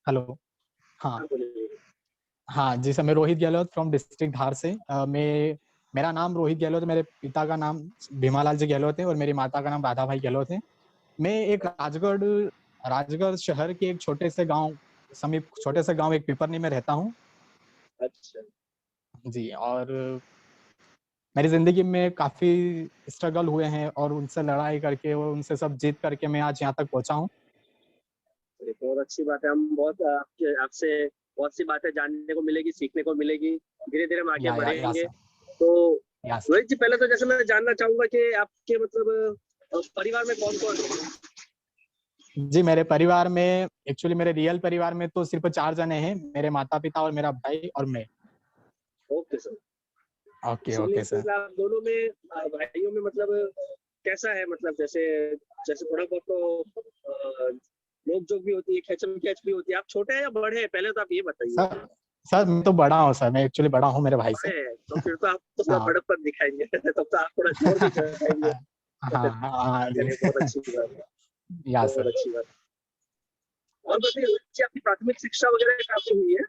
Hello. हाँ। हाँ, बोलिए। हाँ जी सर, मैं रोहित गहलोत फ्रॉम डिस्ट्रिक्ट धार से। मेरा नाम रोहित गहलोत है। मेरे पिता का नाम भीमालाल जी गहलोत है और मेरी माता का नाम राधा भाई गहलोत है। मैं एक राजगढ़ राजगढ़ शहर के एक छोटे से गांव समीप छोटे से गांव एक पिपरनी में रहता हूँ। अच्छा। जी। और मेरी जिंदगी में काफी स्ट्रगल हुए हैं और उनसे लड़ाई करके और उनसे सब जीत करके मैं आज यहाँ तक पहुंचा हूँ। ये बहुत अच्छी बात है। हम बहुत आपके आपसे बहुत सी बातें जानने को मिलेगी, सीखने को मिलेगी। धीरे-धीरे हम आगे या बढ़ेंगे। सर। तो या सर। रोहित जी, पहले तो जैसे मैं जानना चाहूँगा कि आपके मतलब परिवार में कौन-कौन है? जी, मेरे परिवार में एक्चुअली मेरे रियल परिवार में तो सिर्फ 4 जने हैं, मेरे माता-पिता और मेरा भाई और मैं। Okay sir. ओके, इसीलिए ओके सर। मतलब आप दोनों में भाइयों में मतलब कैसा है, मतलब जैसे जैसे थोड़ा बहुत तो नोक-झोंक भी होती है, खेचम-खेच भी होती है। आप छोटे हैं या बड़े हैं? पहले तो आप ये बताइए। सर सर मैं तो बड़ा हूँ सर, मैं एक्चुअली बड़ा हूँ मेरे भाई से। बड़े हैं, तो फिर तो आप तो थोड़ा हाँ। बड़प्पन दिखाएँगे। तब तो आप थोड़ा जोर भी दिखाएँगे। हाँ, हाँ जी। चलिए, बहुत अच्छी बात है, या बहुत सर। अच्छी बात है। और बताइए रोहित जी, आपकी प्राथमिक शिक्षा वगैरह कहाँ से हुई है?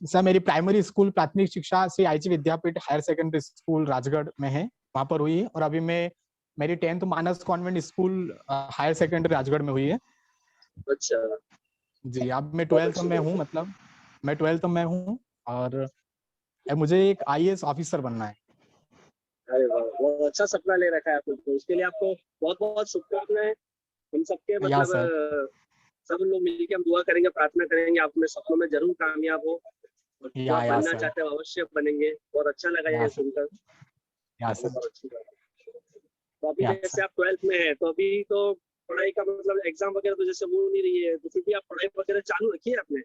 सर मेरी प्राइमरी स्कूल प्राथमिक शिक्षा श्री आईजी विद्यापीठ हायर सेकेंडरी स्कूल राजगढ़ में है, वहाँ पर हुई है। और अभी मैं मेरी 10th Manas convent school higher secondary Rajgarh में हुई है। अच्छा, जी। अब मैं बहुत 12th अच्छी में बात हूँ, है। मतलब मैं 12th में हूँ। और मुझे एक आईएएस ऑफिसर बनना है। अरे वाह! बहुत अच्छा सपना ले रखा है आपने, तो उसके लिए आपको बहुत-बहुत शुभकामनाएँ। हम सबके या मतलब सर। सब लोग मिलके हम दुआ करेंगे, प्रार्थना करेंगे, आप अपने सपनों में ज़रूर कामयाब हो और जो आप या बनना सर। चाहते हो अवश्य बनेंगे। बहुत अच्छा लगा या ये सर। सुनकर, या ये सर। बहुत अच्छी बात है। तो अभी या जैसे सर। आप 12th में हैं, तो अभी तो पढ़ाई का मतलब एग्ज़ाम वगैरह तो जैसे हो नहीं रही है, तो फिर भी आप पढ़ाई वगैरह चालू रखी है आपने?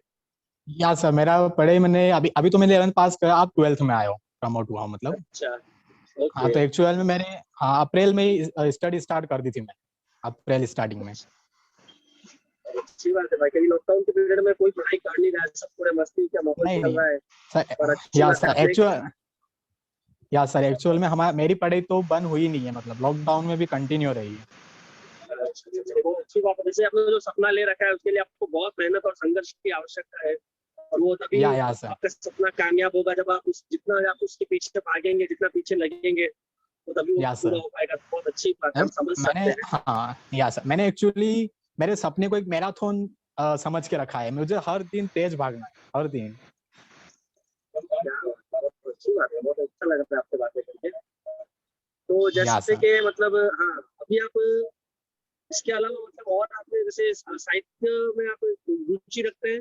या सर, मेरा पढ़ाई मैंने अभी अभी तो मैंने 11th पास करा, आप 12th में आए हो, प्रमोट हुआ हूँ मतलब। अच्छा, हाँ, ओके। तो एक्चुअल में मैंने हाँ अप्रैल में ही स्टडी स्टार्ट कर दी थी मैं, अप्रैल स्टार्टिंग में। अच्छी बात है भाई, कहीं लॉकडाउन के पीरियड में कोई पढ़ाई कर नहीं रहा है, सब पूरे मस्ती का माहौल नहीं चल नहीं रहा है। सर। और अच्छी बात है आपने एक्चुअल में हमारा मेरी पढ़ाई तो बंद हुई नहीं है, मतलब लॉकडाउन में भी कंटिन्यू रही है। बहुत अच्छी बात है। जैसे आपने जो सपना ले रखा है उसके लिए आपको बहुत मेहनत और संघर्ष की आवश्यकता है, और वो तभी या सर। आपका सपना कामयाब होगा जब आप उस जितना आप उसके पीछे भागेंगे, जितना पीछे लगेंगे, तो तभी वो या पूरा सर। हो पाएगा। तो बहुत अच्छी बात है, हम समझ मैंने सकते हैं। हाँ या सर, मैंने एक्चुअली मेरे सपने को एक मैराथन समझ के रखा है। मुझे हर दिन तेज भागना है, हर दिन। बहुत अच्छी बात है, बहुत अच्छा लगा था आपसे बातें करके। तो या जैसे सर। कि मतलब हाँ, अभी आप इसके अलावा मतलब और आपने जैसे साहित्य में आप रुचि रखते हैं,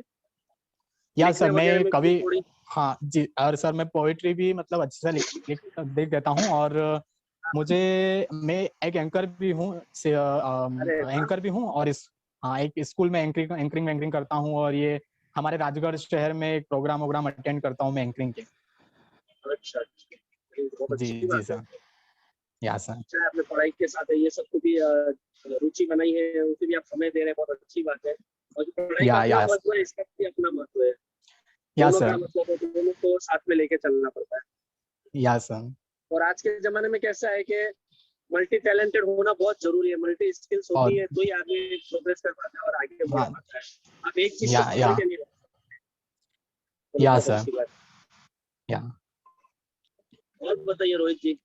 या लिखने सर वगैरह मैं में भी कभी थोड़ी? हाँ जी। और सर मैं पोइट्री भी मतलब अच्छे से लिख देख देता हूँ। और मुझे मैं एक एंकर भी हूँ, अरे वाह! एंकर भी हूँ। और इस हाँ एक स्कूल में एंकरिंग एंकरिंग वैंकरिंग करता हूँ। और ये हमारे राजगढ़ शहर में एक प्रोग्राम वोग्राम अटेंड करता हूँ मैं एंकरिंग के। अच्छा, अच्छा। बहुत जी अच्छी जी बात है। सर। या सर। अच्छा है आपने पढ़ाई के साथ ये सब को भी रुचि बनाई है, उसे भी आप समय दे रहे हैं, बहुत अच्छी बात है। और जो पढ़ाई का अपना या महत्व है, इसका भी अपना महत्व है। या दोनों का सर। मतलब है कि दोनों को साथ में लेके चलना पड़ता है। या सर। और आज के ज़माने में कैसा है कि मल्टी टैलेंटेड होना बहुत ज़रूरी है, मल्टी स्किल्स होती और है, तो ही आदमी प्रोग्रेस कर पाता है और आगे बढ़ हाँ। पाता है। आप एक चीज़ पे पकड़ के नहीं रख सकते। चलिए, या बहुत सर। अच्छी बात है। या और बताइए रोहित जी,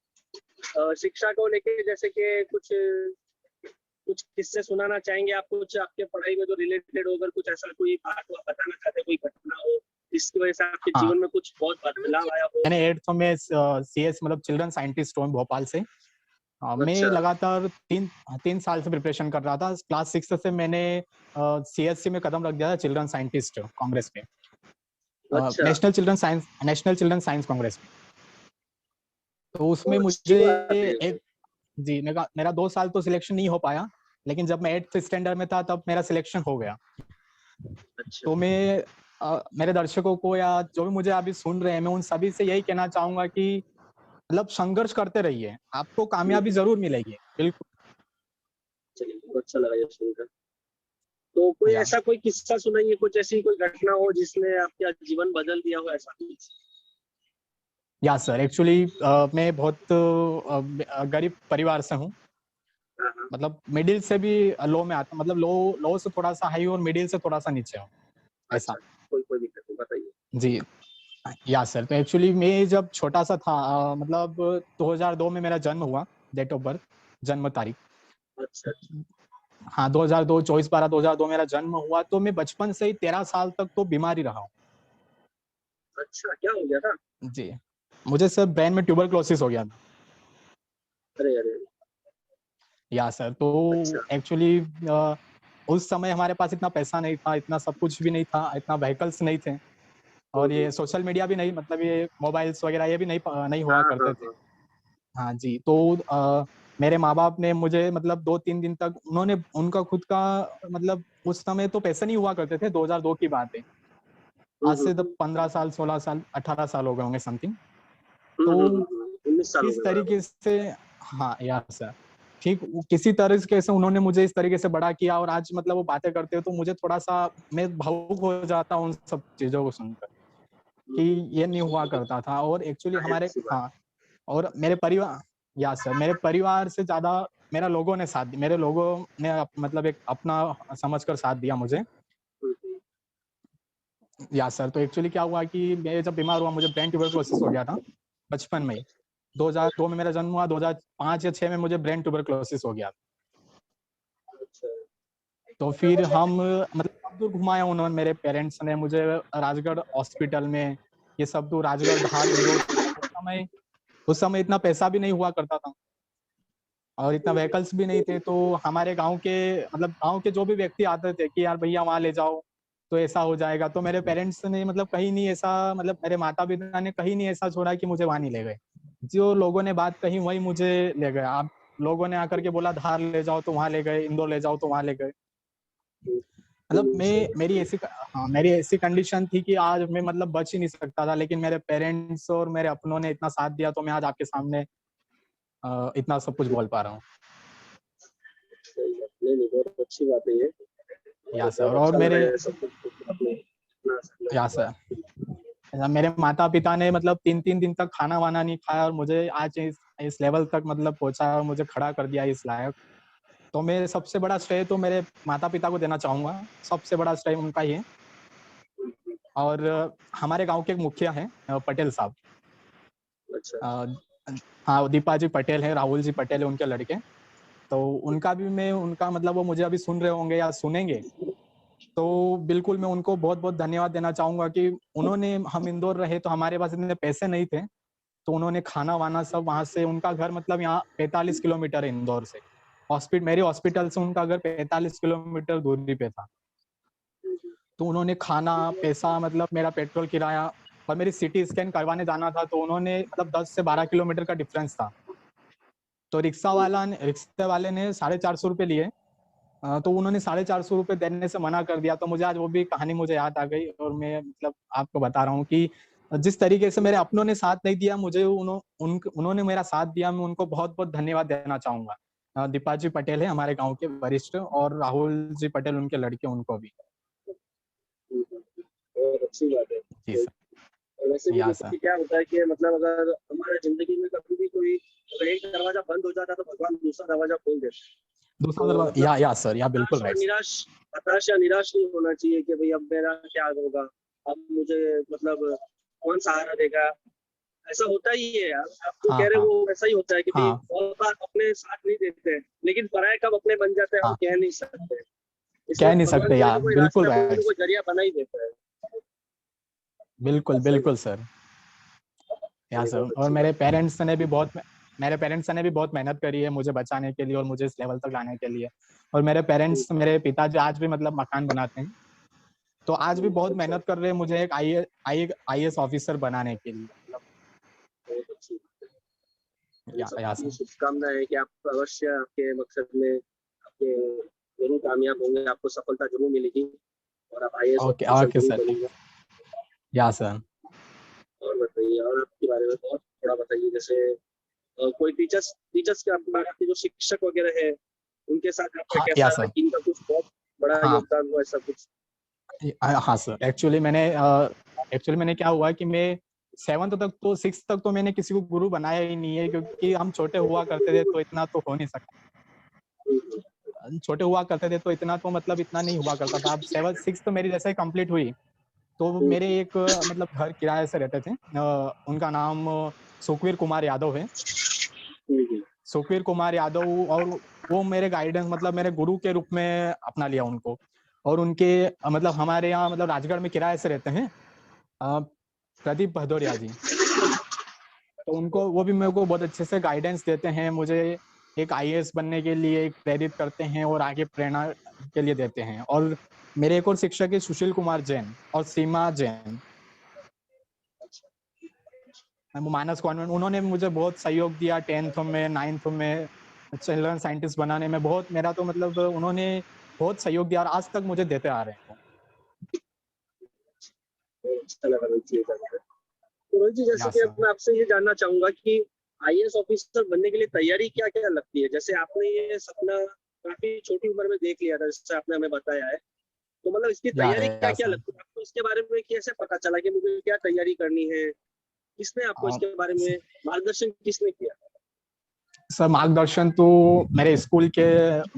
शिक्षा को लेके जैसे कि कुछ कुछ किस्से सुनाना चाहेंगे आप? कुछ आपके पढ़ाई में जो रिलेटेड हो, अगर कुछ ऐसा कोई बात हो आप बताना चाहते हैं, कोई घटना हो जिसकी वजह से आपके हाँ, जीवन में कुछ बहुत बदलाव आया हो? मैंने 8th में सीएस मतलब चिल्ड्रन साइंटिस्ट हूँ भोपाल से। मैं अच्छा, लगातार 3 साल से प्रिपरेशन कर रहा था। क्लास 6 से मैंने सीएससी में कदम रख दिया था, चिल्ड्रन साइंटिस्ट कांग्रेस में, अच्छा, नेशनल चिल्ड्रन साइंस कांग्रेस में। तो उसमें बहुत अच्छी मुझे बात है। एक जी मेरा 2 साल तो सिलेक्शन नहीं हो पाया, लेकिन जब मैं 8th स्टैंडर्ड में था तब मेरा सिलेक्शन हो गया। अच्छा, तो मैं मेरे दर्शकों को या जो भी मुझे अभी सुन रहे हैं, मैं उन सभी से यही कहना चाहूंगा कि मतलब संघर्ष करते रहिए, आपको कामयाबी जरूर मिलेगी, बिल्कुल। चलिए बहुत अच्छा लगा ये सुनकर। तो कोई या ऐसा कोई किस्सा सुनाइए, कुछ ऐसी कोई घटना हो जिसने आपका जीवन बदल दिया हो, ऐसा कुछ? या सर, एक्चुअली मैं बहुत गरीब परिवार से हूँ। हाँ, हाँ। मतलब मिडिल से भी लो में आता, मतलब लो लो से थोड़ा सा हाई और मिडिल से थोड़ा सा नीचे हूँ। ऐसा। कोई दिक्कत नहीं, बताइए। जी, या सर। तो एक्चुअली मैं जब छोटा सा था, मतलब 2002 में मेरा जन्म हुआ, डेट ऑफ बर्थ, जन्म तारीख। अच्छा। हाँ, 2002, 24/12/2002 मेरा जन्म हुआ। तो मैं बचपन से ही 13 साल तक तो बीमार ही रहा हूँ। अच्छा, क्या हो गया था? जी, मुझे सर ब्रेन में ट्यूबरक्लोसिस हो गया था। अरे अरे। या सर। तो अच्छा। एक्चुअली उस समय हमारे पास इतना पैसा नहीं था, इतना सब कुछ भी नहीं था, इतना व्हीकल्स नहीं थे, और ये सोशल मीडिया भी नहीं, मतलब ये मोबाइल्स वगैरह ये भी नहीं हुआ हाँ हाँ करते थे। हाँ। हाँ जी। तो मेरे माँ-बाप ने मुझे मतलब 2-3 दिन तक उन्होंने उनका खुद का, मतलब उस समय तो पैसे नहीं हुआ करते थे, 2002 की बात है। आज से तब 15 साल, 16 साल, 18 साल हो गए होंगे समथिंग। तो 19 साल हो किस गए तरीके बराबर। से, हाँ यार सर, ठीक किसी तरीके से उन्होंने मुझे इस तरीके से बड़ा किया, और आज मतलब वो बातें करते हो तो मुझे थोड़ा-सा, मैं भावुक हो जाता हूँ उन सब चीज़ों को सुनकर, कि ये नहीं हुआ करता था। और एक्चुअली जाहिर हमारे, सी बात। हाँ, और मेरे परिवार, या सर, मेरे परिवार से ज़्यादा मेरा लोगों ने साथ दिया, मेरे लोगों ने मतलब एक अपना समझकर साथ दिया मुझे। हम्म। या सर। तो एक्चुअली क्या हुआ कि मैं जब बीमार हुआ, मुझे ब्रेन ट्यूबरक्लोसिस हो गया था बचपन में ही। 2002 में मेरा जन्म हुआ, 2005 या 6 में मुझे ब्रेन ट्यूबरक्लोसिस हो गया। अच्छा। तो फिर हम, मतलब सब दूर घुमाया उन्होंने, मेरे पेरेंट्स ने मुझे राजगढ़ हॉस्पिटल में, ये सब दूर राजगढ़, धार, इंदौर। उस समय इतना पैसा भी नहीं हुआ करता था, और इतना व्हीकल्स भी नहीं थे। तो हमारे गाँव के, मतलब गाँव के जो भी व्यक्ति आते थे कि यार भैया वहाँ ले जाओ, तो ऐसा हो जाएगा। तो मेरे पेरेंट्स ने मतलब कहीं नहीं ऐसा, मतलब मेरे माता-पिता ने कहीं नहीं ऐसा छोड़ा कि मुझे वहाँ नहीं ले गए। जो लोगों ने बात कही वही मुझे ले गए। अब लोगों ने आकर के बोला धार ले जाओ तो वहाँ ले गए, इंदौर ले जाओ तो वहाँ ले गए। मतलब मैं, मेरी ऐसी, हाँ, मेरी ऐसी कंडीशन थी कि आज मैं मतलब बच ही नहीं सकता था, लेकिन मेरे पेरेंट्स और मेरे अपनों ने इतना साथ दिया, तो मैं आज आपके सामने इतना सब कुछ बोल पा रहा हूँ। सही है। नहीं नहीं, बहुत अच्छी बात है ये, या और बहुत सर। और अच्छा लगा मेरे, ये सब कुछ आपने इतना सब या हुआ। सर, मेरे माता-पिता ने मतलब 3-3 दिन तक खाना-वाना नहीं खाया, और मुझे आज इस लेवल तक मतलब पहुँचाया, और मुझे खड़ा कर दिया इस लायक। तो मैं सबसे बड़ा श्रेय तो मेरे माता-पिता को देना चाहूँगा, सबसे बड़ा श्रेय उनका ही है। और हमारे गाँव के एक मुखिया हैं, पटेल साहब। अच्छा। अ, हाँ, दीपा जी पटेल हैं, राहुल जी पटेल हैं उनके लड़के। तो उनका भी मैं, उनका मतलब वो मुझे अभी सुन रहे होंगे या सुनेंगे, तो बिल्कुल मैं उनको बहुत-बहुत धन्यवाद देना चाहूँगा कि उन्होंने, हम इंदौर रहे तो हमारे पास इतने पैसे नहीं थे, तो उन्होंने खाना-वाना सब वहाँ से, उनका घर मतलब यहाँ 45 किलोमीटर है इंदौर से। मेरे हॉस्पिटल से उनका घर 45 किलोमीटर दूरी पे था। तो उन्होंने खाना, पैसा, मतलब मेरा पेट्रोल किराया, और मेरी सीटी स्कैन करवाने जाना था, तो उन्होंने मतलब 10 से 12 किलोमीटर का डिफरेंस था। तो रिक्शे वाले ने ₹450 लिए। तो उन्होंने ₹450 देने से मना कर दिया। तो मुझे आज वो भी कहानी मुझे याद आ गई, और मैं मतलब आपको बता रहा हूँ कि जिस तरीके से मेरे अपनों ने साथ नहीं दिया, मुझे उन्होंने मेरा साथ दिया, मैं उनको बहुत-बहुत धन्यवाद देना चाहूँगा। दीपा जी पटेल हैं हमारे गाँव के वरिष्ठ, और राहुल जी पटेल उनके लड़के, उनको भी। बहुत अच्छी बात है। जी सर। और वैसे भी या देखो सर। कि क्या होता है कि मतलब अगर हमारे जिंदगी में कभी भी कोई, अगर एक दरवाजा बंद हो जाता है तो भगवान दूसरा दरवाजा खोल देते हैं। दूसरा तो दरवाज़ा, मतलब या सर, या बिल्कुल राइट सर। हताश या निराश नहीं होना चाहिए कि भाई अब मेरा क्या होगा, अब मुझे मतलब कौन सहारा देगा। ऐसा होता ही है यार, आप जो कह हाँ, रहे हो हाँ, वो वैसा ही होता है कि भाई हाँ, बहुत बार अपने साथ नहीं देते हैं, लेकिन पराये कब अपने बन जाते हैं हम हाँ। कह नहीं सकते। इसलिए कह नहीं भगवान सकते कोई ना यार, कोई बिल्कुल रास्ता, कोई राइट ना सर। कोई जरिया बना ही देता है। बिल्कुल, सही बिल्कुल है। सर। या नहीं, सर। बहुत और अच्छी बात है। मेरे पेरेंट्स ने भी बहुत मेहनत करी है मुझे बचाने के लिए, और मुझे इस लेवल तक लाने के लिए। और मेरे पिताजी आज भी मतलब मकान बनाते हैं। तो आज भी बहुत अच्छा। मेहनत कर रहे हैं मुझे एक आईएएस ऑफिसर बनाने के लिए, मतलब। बहुत अच्छी। इन या सबकी सर। शुभकामनाएं है कि आप अवश्य आपके मकसद में आपके जरूर कामयाब होंगे, आपको सफलता जरूर मिलेगी, और आप आईएएस ओके, ऑफिसर ओके जरूर सर। बनेंगे। या सर। और बताइए, और आपके बारे में और थोड़ा बताइए, जैसे कोई टीचर्स टीचर्स के आपके जो शिक्षक वगैरह है, उनके साथ आपका हाँ, या कैसा रहा, सर। कि इनका कुछ बहुत बड़ा हाँ, योगदान हुआ, ऐसा कुछ? हाँ सर। एक्चुअली मैंने क्या हुआ कि मैं 7th तक तो 6th तक तो मैंने किसी को गुरु बनाया ही नहीं है, क्योंकि हम छोटे हुआ करते थे, तो इतना तो हो नहीं सकता। छोटे हुआ करते थे तो इतना तो मतलब इतना नहीं हुआ करता था। अब 7th 6th तो मेरी जैसे ही कंप्लीट हुई तो मेरे एक मतलब घर किराए से रहते थे, उनका नाम सुखवीर कुमार यादव है। सुखवीर कुमार यादव, और वो मेरे गाइडेंस मतलब मेरे गुरु के रूप में अपना लिया उनको। और उनके मतलब हमारे यहाँ मतलब राजगढ़ में किराए से रहते हैं प्रदीप भदौरिया जी। तो उनको वो भी मेरे को बहुत अच्छे से गाइडेंस देते हैं, मुझे एक आईएएस बनने के लिए प्रेरित करते हैं और आगे प्रेरणा के लिए देते हैं। और मेरे एक और शिक्षक है सुशील कुमार जैन और सीमा जैन, मानस कॉन्वेंट। उन्होंने मुझे बहुत सहयोग दिया 10th में 9th में चिल्ड्रन साइंटिस्ट बनाने में। बहुत मेरा तो मतलब उन्होंने बहुत सहयोग दिया और आज तक मुझे देते आ रहे हैं। अच्छा लगा रोहित जी। तो रोहित जी, जैसे कि मैं आपसे ये जानना चाहूंगा कि आईएएस ऑफिसर बनने के लिए तैयारी क्या क्या लगती है? जैसे आपने ये सपना काफी छोटी उम्र में देख लिया था, जैसे आपने हमें बताया है, तो मतलब इसकी तैयारी क्या क्या लगती है आपको? इसके बारे में कैसे पता चला कि मुझे क्या तैयारी करनी है? किसने आपको इसके बारे में मार्गदर्शन किसने किया? सर मार्गदर्शन तो मेरे स्कूल के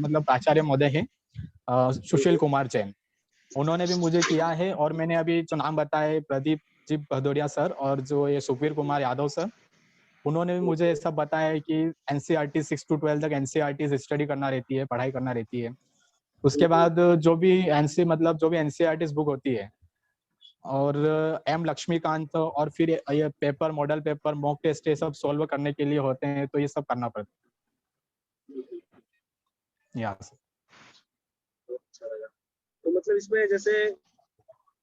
मतलब प्राचार्य महोदय हैं सुशील कुमार जैन, उन्होंने भी मुझे किया है। और मैंने अभी जो नाम बताए प्रदीप जी भदौरिया सर और जो ये सुखवीर कुमार यादव सर, उन्होंने भी मुझे सब बताया है कि एनसीईआरटी 6 to 12 तक एनसीईआरटी स्टडी करना रहती है, पढ़ाई करना रहती है। उसके बाद जो भी मतलब जो भी एनसीईआरटी बुक होती है और एम लक्ष्मीकांत और फिर ये paper model paper mock test ये सब सॉल्व करने के लिए होते हैं, तो ये सब करना पड़ता है। तो मतलब इसमें जैसे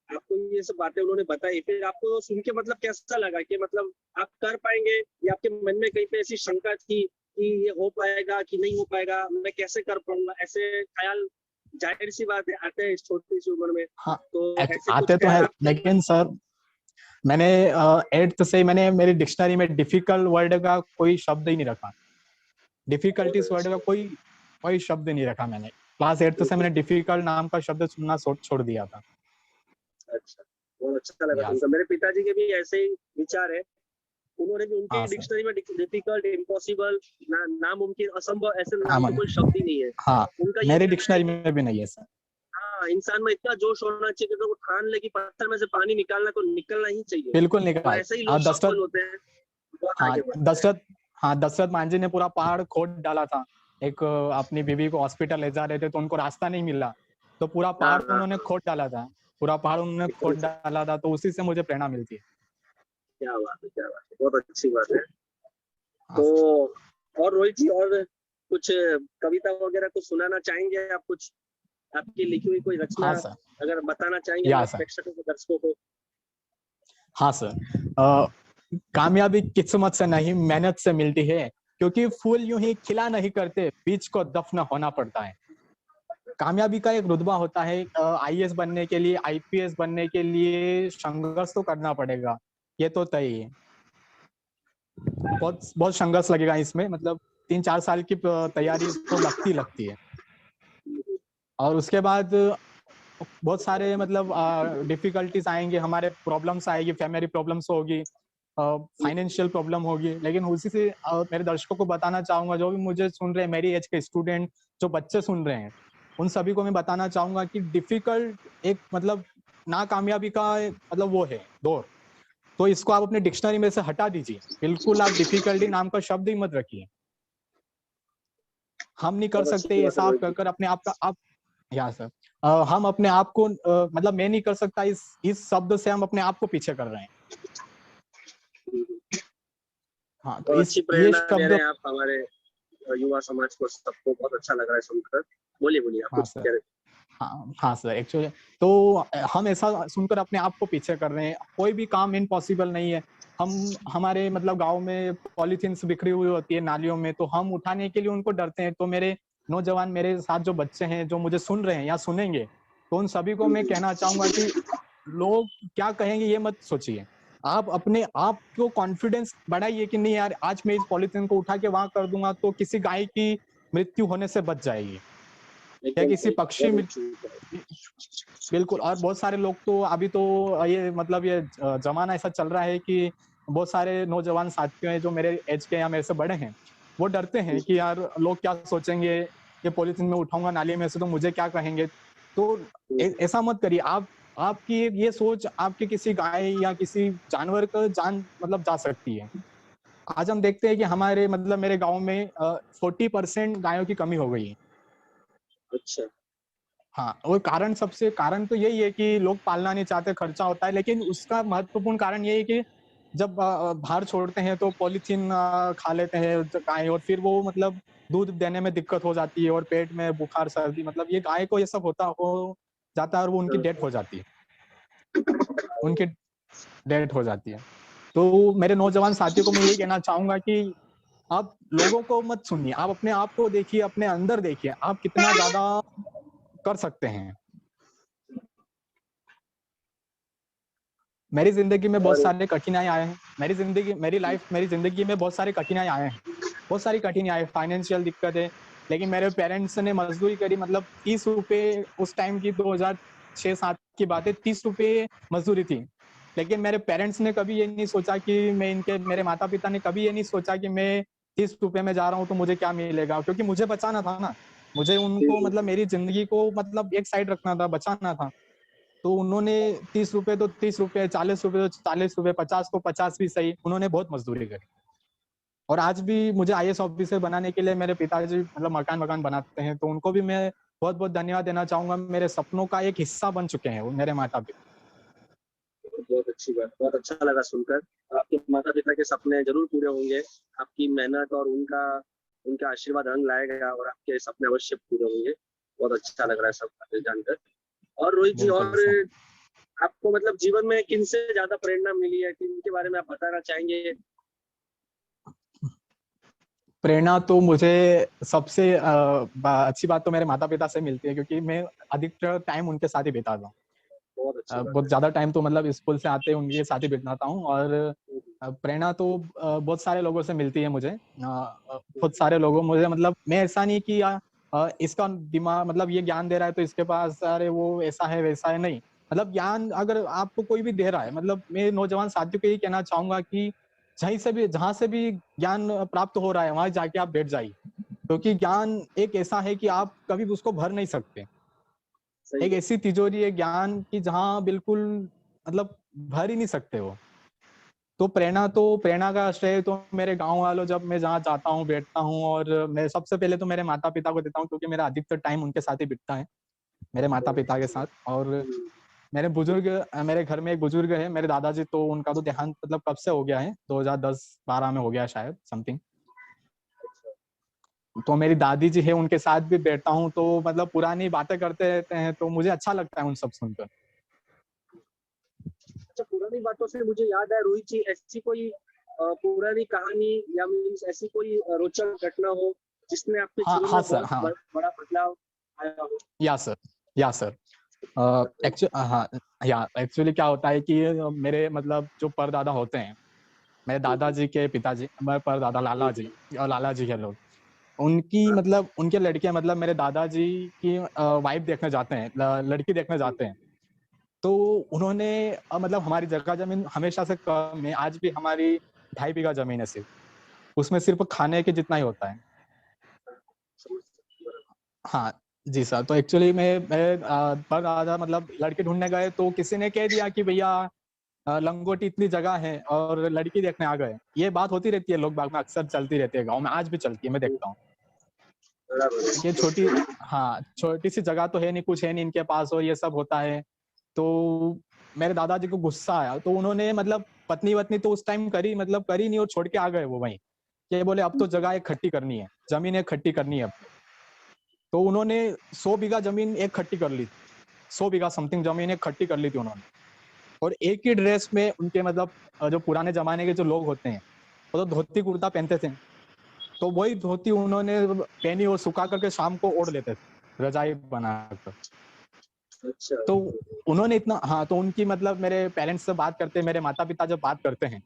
आपको ये सब बातें उन्होंने बताई, फिर आपको सुन के मतलब कैसा लगा कि मतलब आप कर पाएंगे, या आपके मन में कहीं पे ऐसी शंका थी कि ये हो पाएगा कि नहीं हो पाएगा, मैं कैसे कर पाऊंगा, ऐसे ख्याल जाहिर सी बात है आते हैं इस छोटी सी उम्र में? हाँ, तो ऐसे आते कुछ तो है, ख्याल लेकिन सर मैंने 8th से मैंने मेरी डिक्शनरी में डिफिकल्ट वर्ड का कोई शब्द ही नहीं रखा। डिफिकल्टीज वर्ड का कोई शब्द नहीं रखा मैंने। क्लास 8th से मैंने डिफिकल्ट नाम का शब्द सुनना छोड़ दिया था। अच्छा, बहुत अच्छा लगा सुनकर। मेरे पिताजी के भी ऐसे ही विचार है, उन्होंने भी उनके डिक्शनरी में डिफिकल्ट, इम्पॉसिबल, नामुमकिन, असंभव ऐसे नाम तो कोई शब्द ही नहीं है। हाँ, उनका मेरे डिक्शनरी में भी नहीं है सर। हाँ, इंसान में इतना जोश होना चाहिए कि वो ठान ले कि पत्थर में से पानी निकालना तो निकलना ही चाहिए। बिल्कुल तो निकाल। ऐसे ही लोग सफल होते हैं, बहुत आगे बढ़ते हैं। दशरथ मांझी ने पूरा पहाड़ खोद डाला था। एक अपनी बीवी को हॉस्पिटल ले जा रहे थे तो उनको रास्ता नहीं मिला, तो पूरा पहाड़ उन्होंने खोद डाला था। पूरा पहाड़ उन्होंने खोद डाला था, तो उसी से मुझे प्रेरणा मिलती है। क्या बात है, क्या बात है, बहुत अच्छी बात है। तो और रोहित जी, और कुछ कविता वगैरह कुछ सुनाना चाहेंगे आप? कुछ आपकी लिखी हुई कोई रचना अगर बताना चाहेंगे हमारे प्रेक्षकों को, दर्शकों को? हाँ सर, कामयाबी किस्मत से नहीं मेहनत से मिलती है, क्योंकि फूल यूं ही खिला नहीं करते, बीज को दफन होना पड़ता है। कामयाबी का एक रुतबा होता है। आईएएस बनने के लिए, आईपीएस बनने के लिए संघर्ष तो करना पड़ेगा, ये तो तय है। बहुत बहुत संघर्ष लगेगा इसमें, मतलब 3-4 साल की तैयारी तो लगती है। और उसके बाद बहुत सारे मतलब डिफिकल्टीज आएंगे, हमारे प्रॉब्लम्स आएगी, फैमिली प्रॉब्लम्स होगी, फाइनेंशियल प्रॉब्लम होगी। लेकिन उसी से मेरे दर्शकों को बताना चाहूंगा, जो भी मुझे सुन रहे हैं, मेरी एज के स्टूडेंट, जो बच्चे सुन रहे हैं, उन सभी को मैं बताना चाहूंगा कि डिफिकल्ट एक मतलब नाकामयाबी का मतलब वो है दौर, तो इसको आप अपने डिक्शनरी में से हटा दीजिए। बिल्कुल आप डिफिकल्टी नाम का शब्द ही मत रखिए। हम नहीं कर सकते ऐसा आप कहकर अपने आप का आप या सर हम अपने आप को मतलब मैं नहीं कर सकता इस शब्द से हम अपने आप को पीछे कर रहे हैं। हाँ, तो अच्छी प्रेरणा दे रहे हैं आप हमारे युवा समाज को, सबको बहुत अच्छा लग रहा है सुनकर। बोलिए बोलिए, आप कुछ कह रहे थे। हाँ सर, एक्चुअली तो हम ऐसा सुनकर अपने आप को पीछे कर रहे हैं। कोई भी काम इम्पॉसिबल नहीं है। हमारे मतलब गांव में पॉलीथीन बिखरी हुई होती है नालियों में, तो हम उठाने के लिए उनको डरते हैं। तो मेरे नौजवान, मेरे साथ जो बच्चे हैं जो मुझे सुन रहे हैं या सुनेंगे, तो उन सभी को मैं कहना चाहूंगा कि लोग क्या कहेंगे ये मत सोचिए। आप अपने आप को कॉन्फिडेंस बढ़ाइए कि नहीं यार, आज मैं इस पॉलीथीन को उठा के वहां कर दूंगा तो किसी गाय की मृत्यु होने से बच जाएगी, या किसी पक्षी बिल्कुल। और बहुत सारे लोग तो अभी तो ये मतलब ये जमाना ऐसा चल रहा है कि बहुत सारे नौजवान साथियों हैं जो मेरे एज के या मेरे से बड़े हैं, वो डरते हैं कि यार लोग क्या सोचेंगे, ये पॉलीथीन में उठाऊंगा नाली में से तो मुझे क्या कहेंगे। तो ऐसा मत करिए। आपकी ये सोच आपके किसी गाय या किसी जानवर का जान मतलब जा सकती है। आज हम देखते हैं कि हमारे मतलब मेरे गांव में 40% गायों की कमी हो गई है। अच्छा। हाँ, और कारण तो यही है कि लोग पालना नहीं चाहते, खर्चा होता है। लेकिन उसका महत्वपूर्ण कारण ये है कि जब बाहर छोड़ते हैं तो पॉलीथीन खा लेते हैं गाय, और फिर वो मतलब दूध देने में दिक्कत हो जाती है, और पेट में बुखार सर्दी मतलब ये गाय को ये सब होता हो जाता है, और वो उनकी डेथ हो जाती है। उनकी डेथ हो जाती है। तो मेरे नौजवान साथियों को मैं यही कहना चाहूंगा कि आप लोगों को मत सुनिए, आप अपने आप को देखिए, अपने अंदर देखिए, आप कितना ज्यादा कर सकते हैं। मेरी जिंदगी में बहुत और सारे कठिनाई आए हैं। मेरी जिंदगी में बहुत सारे कठिनाई आए हैं। बहुत सारी कठिनाई, फाइनेंशियल दिक्कत है। लेकिन मेरे पेरेंट्स ने मजदूरी करी, मतलब 30 रुपए उस टाइम की 2006-07 की बात है, 30 रुपए मजदूरी थी। लेकिन मेरे पेरेंट्स ने कभी ये नहीं सोचा कि मेरे माता पिता ने कभी ये नहीं सोचा कि मैं 30 रुपए में जा रहा हूँ तो मुझे क्या मिलेगा, क्योंकि मुझे बचाना था ना। मुझे उनको मतलब मेरी जिंदगी को मतलब एक साइड रखना था, बचाना था। तो उन्होंने 30 रुपए तो 30 रुपए, 40 रुपए तो 40 रुपए, 50 को 50 भी सही, उन्होंने बहुत मजदूरी करी। और आज भी मुझे आईएएस ऑफिसर बनाने के लिए मेरे पिताजी मतलब मकान मकान बनाते हैं, तो उनको भी मैं बहुत बहुत धन्यवाद देना चाहूंगा। मेरे सपनों का एक हिस्सा बन चुके हैं वो, मेरे माता पिता। बहुत अच्छी बात, बहुत अच्छा लगा सुनकर। आपके माता पिता के सपने जरूर पूरे होंगे। आपकी मेहनत और उनका उनका आशीर्वाद रंग लाएगा और आपके सपने अवश्य पूरे होंगे। बहुत अच्छा लग रहा है सब बातें जानकर। और रोहित जी, बिल्कुल और सर। आपको मतलब जीवन में किनसे ज्यादा प्रेरणा मिली है, किनके बारे में आप बताना चाहेंगे? प्रेरणा तो मुझे सबसे अच्छी बात तो मेरे माता पिता से मिलती है, क्योंकि मैं अधिकतर टाइम उनके साथ ही बिताता हूँ। बहुत अच्छी बात बहुत है। ज्यादा टाइम तो मतलब स्कूल से आते उनके साथ ही बिताता हूँ। और प्रेरणा तो बहुत सारे लोगों से मिलती है मुझे। बहुत सारे लोगों मुझे मतलब मैं ऐसा नहीं कि इसका दिमाग मतलब ये ज्ञान दे रहा है तो इसके पास अरे वो ऐसा है वैसा है, नहीं। मतलब ज्ञान अगर आपको कोई भी दे रहा है, मतलब मैं नौजवान साथियों को यही कहना चाहूंगा कि जहाँ से भी ज्ञान प्राप्त हो रहा है वहां जाके आप बैठ जाइए, क्योंकि ज्ञान एक ऐसा है कि आप कभी भी उसको भर नहीं सकते। सही एक बात। ऐसी तिजोरी है ज्ञान की जहां बिल्कुल मतलब भर ही नहीं सकते हो। तो प्रेरणा का श्रेय तो मेरे गांव वालों, जब मैं जहाँ जाता हूँ बैठता हूँ, और मैं सबसे पहले तो मेरे माता पिता को देता हूँ, क्योंकि मेरा अधिकतर टाइम उनके साथ ही बीतता है, मेरे माता बहुत पिता के अच्छी साथ। बात। और मेरे घर में एक बुजुर्ग है, मेरे दादाजी, तो उनका तो देहांत मतलब कब से हो गया है, 2010-12 में हो गया शायद समथिंग। तो मेरी दादी जी है, उनके साथ भी बैठता हूँ, तो मतलब पुरानी बातें करते रहते हैं, तो मुझे अच्छा लगता है उन सब सुनकर। अच्छा, पुरानी बातों से मुझे याद है रोहित जी, ऐसी कोई पुरानी कहानी या मीन्स ऐसी कोई रोचक घटना हो जिसने आपके हाँ जीवन हाँ में सर, बहुत हाँ। बड़ा बदलाव आया हो? या सर, या सर। बताइए। हाँ, या एक्चुअली क्या होता है कि मेरे मतलब जो परदादा होते हैं, मेरे दादाजी के पिताजी, मेरे परदादा लाला जी, और लाला जी के लोग, उनकी मतलब उनके लड़के मतलब मेरे दादाजी की वाइफ देखने जाते हैं, लड़की देखने जाते हैं। तो उन्होंने मतलब हमारी जगह जमीन हमेशा से कम है, आज भी हमारी 2.5 बीघा जमीन है सिर्फ, उसमें सिर्फ खाने के जितना ही होता है। समझ सकती हूँ। हाँ जी सर। तो एक्चुअली मैं पर आधा मतलब लड़के ढूंढने गए, तो किसी ने कह दिया कि भैया लंगोटी इतनी जगह है और लड़की देखने आ गए। ये बात होती रहती है लोग बाग में, अक्सर चलती रहती है, गांव में आज भी चलती है, मैं देखता हूँ। ये छोटी, हाँ छोटी सी जगह तो है नहीं, कुछ है नहीं इनके पास, और ये सब होता है। तो मेरे दादाजी को गुस्सा आया, तो उन्होंने मतलब पत्नी वत्नी तो उस टाइम करी मतलब करी नहीं, और छोड़ के आ गए वो वहीं। ये बोले अब तो जगह इकट्ठी करनी है, जमीन इकट्ठी करनी है अब तो उन्होंने 100 बीघा जमीन एक खट्टी कर ली, 100 बीघा समथिंग जमीन एक खट्टी कर ली थी उन्होंने। और एक ही ड्रेस में उनके मतलब जो पुराने जमाने के जो लोग होते हैं, वो तो धोती कुर्ता पहनते थे, तो वही धोती उन्होंने पहनी और सुखा करके शाम को ओढ़ लेते थे रजाई बनाकर। अच्छा। तो उन्होंने इतना, हाँ, तो उनकी मतलब मेरे पेरेंट्स से बात करते, मेरे माता पिता जब बात करते हैं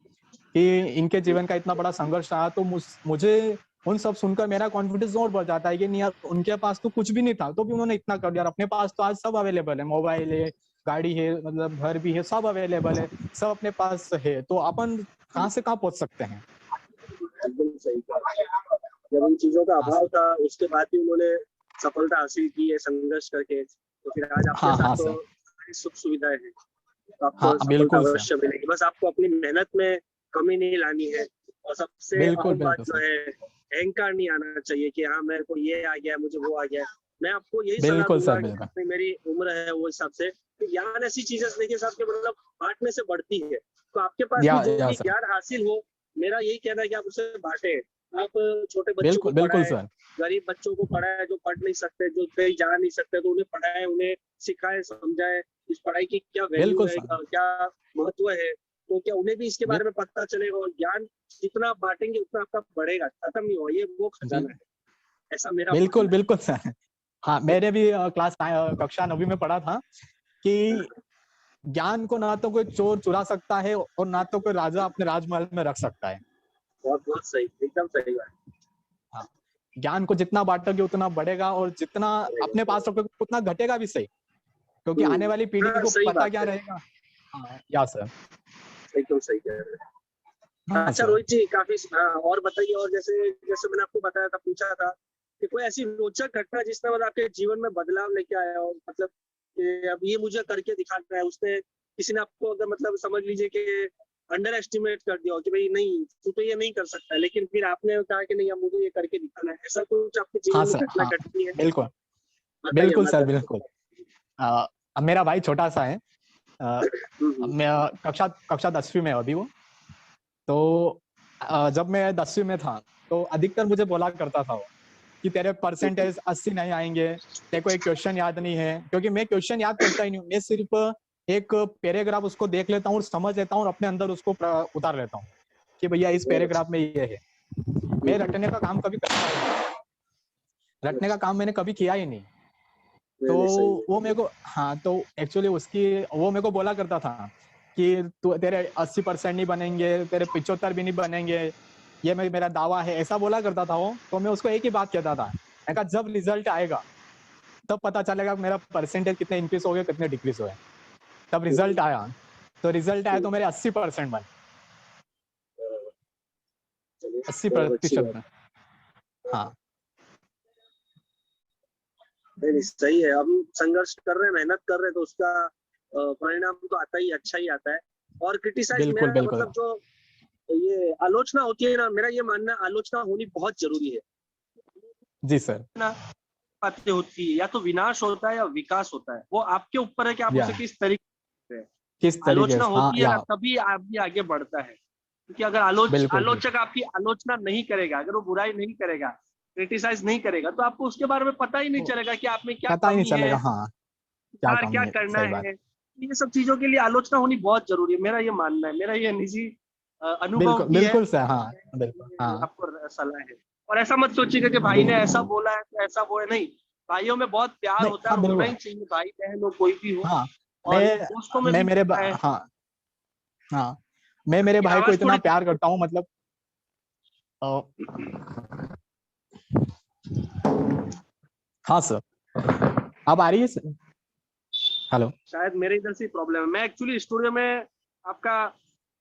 कि इनके जीवन का इतना बड़ा संघर्ष रहा, तो मुझे उन सब सुनकर मेरा कॉन्फिडेंस और बढ़ जाता है कि नहीं यार, उनके पास तो कुछ भी नहीं था तो भी उन्होंने इतना कर दिया। अपने पास तो आज सब अवेलेबल है, मोबाइल है, गाड़ी है, मतलब घर भी है, सब अवेलेबल है, सब अपने पास है, तो अपन कहाँ से कहाँ पहुंच सकते हैं। एकदम सही कहा। जब उन चीजों का हाँ अभाव सर। था उसके बाद भी उन्होंने सफलता हासिल की है संघर्ष करके, तो फिर आज आपके हाँ साथ हाँ तो सर। सारी सुख सुविधाएं हैं, तो आपको हाँ सफलता बिल्कुल सर। अवश्य मिलेगी। बस आपको अपनी मेहनत में कमी नहीं लानी है, और सबसे बिल्कुल अहम बात बिल्कुल जो सर। है, अहंकार नहीं आना चाहिए कि हाँ मेरे को ये आ गया, मुझे वो आ गया। मैं आपको यही सलाह बिल्कुल दूंगा सर कि बिल्कुल। जितनी मेरी उम्र है वो हिसाब से, कि ज्ञान ऐसी चीज है देखिए साहब कि मतलब बांटने से बढ़ती है। तो आपके पास भी जो या भी सर। ज्ञान हासिल हो, मेरा यही कहना है कि आप उसे बांटे। आप छोटे बच्चों को बिल्कुल बिल्कुल पढ़ाए, सर। गरीब बच्चों को पढ़ाए जो पढ़ नहीं सकते, जो कहीं जा नहीं सकते, तो उन्हें पढ़ाए, उन्हें सिखाए, समझाए इस पढ़ाई की क्या वैल्यू बिल्कुल है, सर। क्या महत्व है। तो क्या उन्हें भी इसके बिल, बारे में पता चलेगा, और ज्ञान जितना आप बांटेंगे उतना आपका बढ़ेगा, खत्म नहीं होगा, ये वो बिल, खजाना है, ऐसा मेरा बिल्कुल मानना है। बिल्कुल सर। हाँ मैंने भी कक्षा 9वीं में पढ़ा था कि ज्ञान को ना तो कोई चोर चुरा सकता है और ना तो कोई राजा अपने राजमहल में रख सकता है। बहुत बहुत सही, एकदम सही बात हाँ, ज्ञान को जितना बांटोगे उतना बढ़ेगा, और जितना अपने है। पास रखोगे उतना घटेगा भी सही, क्योंकि आने वाली पीढ़ी हाँ को सही पता बात क्या है, रहेगा। हाँ या सर। एकदम सही कह रहे हैं। हाँ अच्छा सर। रोहित जी, काफी हाँ, और बताइए। और जैसे जैसे मैंने आपको बताया था, पूछा था कि कोई ऐसी रोचक घटना जिसने मतलब आपके जीवन में बदलाव लेके आया हो, मतलब कि अब ये मुझे करके दिखाना है, उसने किसी ने आपको अगर मतलब समझ लीजिए कि अंडर एस्टिमेट कर दिया हो कि भाई नहीं तू तो ये नहीं कर सकता है, लेकिन फिर आपने कहा कि नहीं अब मुझे ये करके दिखाना है, ऐसा कुछ आपके हाँ जीवन में सर। घटना हाँ घटनी है? बिल्कुल। बताइए बिल्कुल सर बताइए। बिल्कुल। अब मेरा भाई छोटा सा है। हम्म। मैं कक्षा कक्षा 10वीं में है अभी वो। तो जब मैं 10वीं में था तो अधिकतर मुझे बोला करता था वो कि तेरे हम्म। परसेंटेज 80 नहीं आएंगे, तेरे को एक क्वेश्चन याद नहीं है, क्योंकि मैं क्वेश्चन याद करता ही नहीं हूँ। मैं सिर्फ एक पैराग्राफ उसको देख लेता हूँ और समझ लेता हूँ और अपने अंदर उसको उतार लेता हूँ कि भैया इस बहुत पैराग्राफ अच्छा। में ये है। मैं रटने का काम कभी करता ही नहीं। बहुत रटने का अच्छा। काम मैंने कभी किया ही नहीं। तो नहीं नहीं, सही वो है। मेरे को, हाँ तो एक्चुअली उसकी, वो मेरे को बोला करता था कि तू तेरे 80% नहीं बनेंगे, तेरे 75 भी नहीं बनेंगे, ये मेरा दावा है, ऐसा बोला करता था वो। तो मैं उसको एक ही बात कहता था, मैं कहा जब रिजल्ट आएगा तब पता चलेगा मेरा परसेंटेज कितने इंक्रीज हो गए कितने डिक्रीज हुए। तब हम्म। रिजल्ट आया, तो रिजल्ट आया हम्म। तो मेरे 80% बने। चलिए, अस्सी बहुत अच्छी प्रतिशत बात। में। हाँ नहीं नहीं, सही है। हम संघर्ष कर रहे हैं, मेहनत कर रहे हैं, तो उसका परिणाम तो आता ही, अच्छा ही आता है। और क्रिटिसाइज, बिल्कुल मेरा बिल्कुल। मतलब जो ये आलोचना होती है ना, मेरा ये मानना है आलोचना होनी बहुत जरूरी है जी सर। ना। बातें होती है, या तो विनाश होता है या विकास होता है, वो आपके ऊपर है कि आप या उसे किस तरीके से। किस तरीके आलोचना से, हाँ होती है या ना, तभी आदमी आगे बढ़ता है, क्योंकि अगर बिल्कुल बिल्कुल। आलोचक आपकी आलोचना नहीं करेगा, अगर वो बुराई नहीं करेगा, क्रिटिसाइज नहीं करेगा, तो आपको उसके बारे में पता ही नहीं तो चलेगा कि आप में क्या पता ही नहीं कमी है, चलेगा, हाँ क्या सुधार क्या कमी है, करना सही बात। है। ये सब चीजों के लिए आलोचना होनी बहुत जरूरी है, मेरा ये मानना है, मेरा ये निजी अनुभव बिल्कुल भी है। बिल्कुल सर, हाँ बिल्कुल ये हाँ। आपको सलाह है। और ऐसा मत सोचिएगा कि भाई ने ऐसा बोला है तो ऐसा वो है, नहीं। भाइयों में बहुत प्यार नहीं होता है हाँ और होना बिल्कुल। ही चाहिए, भाई बहन हो कोई भी हो। हाँ और दोस्तों में भी होता है। हाँ हाँ, मैं मेरे आपकी भाई को आवाज इतना थोड़ी प्यार करता हूँ, मतलब अ, हाँ सर। अब आ रही है सर? हेलो। शायद मेरे इधर से प्रॉब्लम है। मैं एक्चुअली स्टूडियो में आपका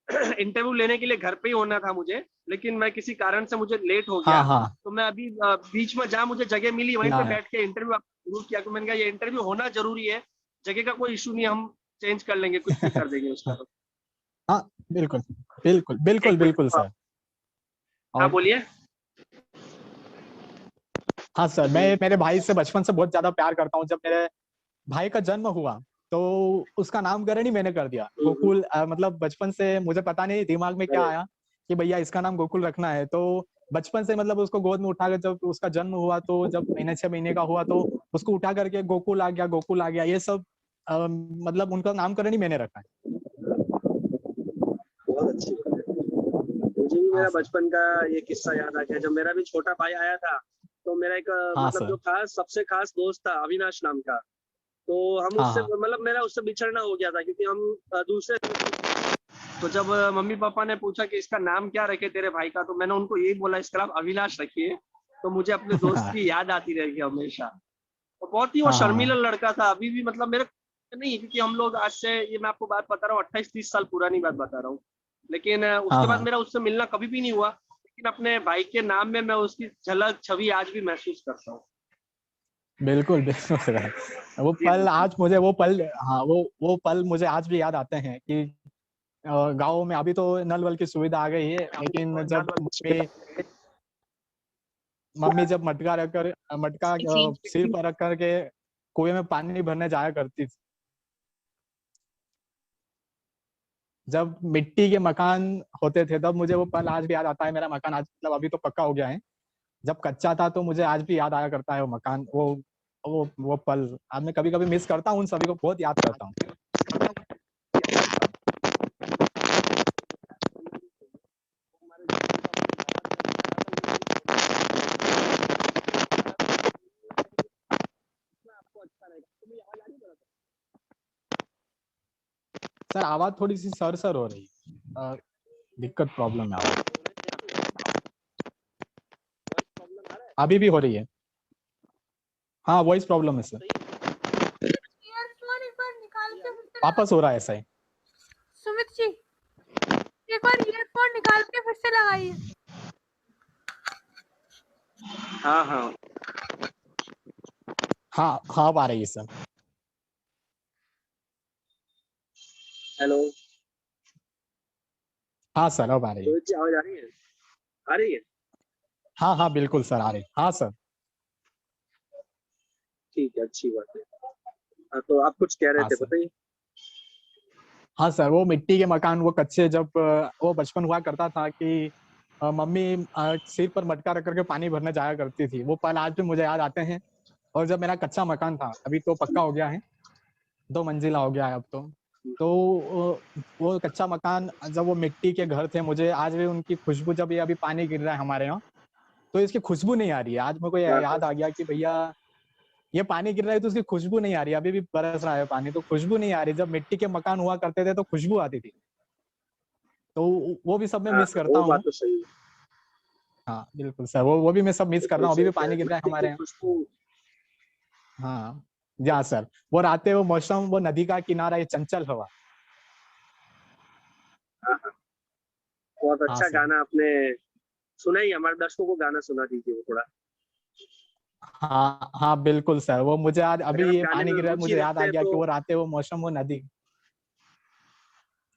इंटरव्यू लेने के लिए घर पे ही होना था मुझे, लेकिन मैं किसी कारण से मुझे लेट हो हाँ गया। हाँ। तो मैं अभी बीच में जहाँ मुझे जगह मिली वहीं पे या बैठ के इंटरव्यू शुरू किया, तो मैंने कहा ये इंटरव्यू होना जरूरी है। जगह का कोई इशू नहीं, हम चेंज कर लेंगे, कुछ भी कर देंगे उसका तो। हाँ बिल्कुल बिल्कुल बिल्कुल एक मिनट। बिल्कुल सर। हाँ और बोलिए। हाँ सर, मैं मेरे भाई से बचपन से बहुत ज्यादा प्यार करता हूँ। जब मेरे भाई का जन्म हुआ तो उसका नामकरण ही मैंने कर दिया गोकुल। मतलब बचपन से मुझे पता नहीं दिमाग में क्या अरे आया कि भैया इसका नाम गोकुल रखना है। तो बचपन से मतलब उसको गोद में उठा कर, जब उसका जन्म हुआ तो जब महीने 6 महीने का हुआ तो उसको उठा करके गोकुल आ गया, गोकुल आ गया, ये सब मतलब उनका नामकरण ही मैंने रखा है। बहुत अच्छी बात है। मुझे भी हाँ मेरा सर। बचपन का ये किस्सा याद आ गया, जब मेरा भी छोटा भाई आया था। तो मेरा एक हाँ मतलब सर। जो खास सबसे खास दोस्त था, अविनाश नाम का। तो हम हाँ उससे हाँ। मतलब मेरा उससे बिछड़ना हो गया था, क्योंकि हम दूसरे। तो जब मम्मी पापा ने पूछा कि इसका नाम क्या रखे तेरे भाई का, तो मैंने उनको यही बोला इसका नाम अविनाश रखिए। तो मुझे अपने दोस्त हाँ की याद आती रहेगी हमेशा। और बहुत ही वो हाँ शर्मीला हाँ लड़का था, अभी भी मतलब मेरे नहीं है, क्योंकि हम लोग आज से, ये मैं आपको बात बता रहा हूँ, 28-30 साल पुरानी बात बता रहा हूँ। लेकिन हाँ उसके बाद हाँ। मेरा उससे मिलना कभी भी नहीं हुआ, लेकिन अपने भाई के नाम में मैं उसकी झलक छवि आज भी महसूस करता हूँ। बिल्कुल बिल्कुल सर। वो जी पल बिल्कुल। आज मुझे वो पल, हाँ वो पल मुझे आज भी याद आते हैं कि गाँव में अभी तो नल वल की सुविधा आ गई है, लेकिन जब मम्मी जब मटका रखकर मटका सिर पर रख कर के कुएं में पानी भरने जाया करती थी, जब मिट्टी के मकान होते थे तब मुझे वो पल आज भी याद आता है। मेरा मकान आज मतलब अभी तो पक्का हो गया है, जब कच्चा था तो मुझे आज भी याद आया करता है वो मकान, वो पल आज मैं कभी कभी मिस करता हूँ, उन सभी को बहुत याद करता हूँ। आपको अच्छा रहेगा, तो ये आवाज आ रही है? सर आवाज थोड़ी सी सर सर हो रही है, दिक्कत प्रॉब्लम है आवाज, प्रॉब्लम आ रहा है? अभी भी हो रही है। हाँ वॉइस प्रॉब्लम है सर, ईयरफोन एक बार निकाल के फिर से वापस हो रहा है ऐसा ही। सुमित जी एक बार ईयरफोन निकाल के फिर से लगाइए। हाँ हाँ। हाँ हाँ अब आ रही है सर। हेलो हाँ सर अब आ रही है। रोहित जी, आवाज आ रही है? आ रही है? हाँ हाँ बिल्कुल सर आ रही है, हाँ सर। ठीक है, अच्छी बात है। हाँ, तो आप कुछ कह रहे हाँ थे, सर। बताइए। हाँ सर वो मिट्टी के मकान वो कच्चे, जब वो बचपन हुआ करता था कि मम्मी सिर पर मटका रख करके पानी भरने जाया करती थी, वो पल आज भी मुझे याद आते हैं। और जब मेरा कच्चा मकान था, अभी तो पक्का हो गया है, 2 मंजिला हो गया है अब तो वो कच्चा मकान, जब वो मिट्टी के घर थे, मुझे आज भी उनकी खुशबू, जब ये अभी पानी गिर रहा है हमारे यहाँ तो इसकी खुशबू नहीं आ रही है। आज मेरे को हाँ हाँ। याद आ गया कि भैया ये पानी गिर रहा है तो उसकी खुशबू नहीं आ रही, अभी भी बरस रहा है पानी तो खुशबू नहीं आ रही, जब मिट्टी के मकान हुआ करते थे तो खुशबू आती थी। तो वो भी सब मैं हाँ मिस हाँ, करता वो बात हूँ। तो सही है। हाँ बिल्कुल सर, वो भी मैं सब मिस कर रहा बिल्कुल हूँ, अभी सही भी कह रहे पानी हैं। गिर रहा है मिट्टी की हमारे यहाँ। खुशबू। हाँ जा सर, वो रातें वो मौसम, वो नदी का किनारा, ये चंचल हवा। हाँ हाँ, बहुत हाँ अच्छा सर। गाना आपने सुना ही। हमारे दर्शकों को गाना सुना दीजिए वो थोड़ा। हाँ हाँ बिल्कुल सर, वो मुझे आज अभी अगर आप ये गाने पानी में गिर रहा है, रुचि मुझे याद रखते आ हैं गया कि तो। वो रातें, वो मौसम, वो नदी।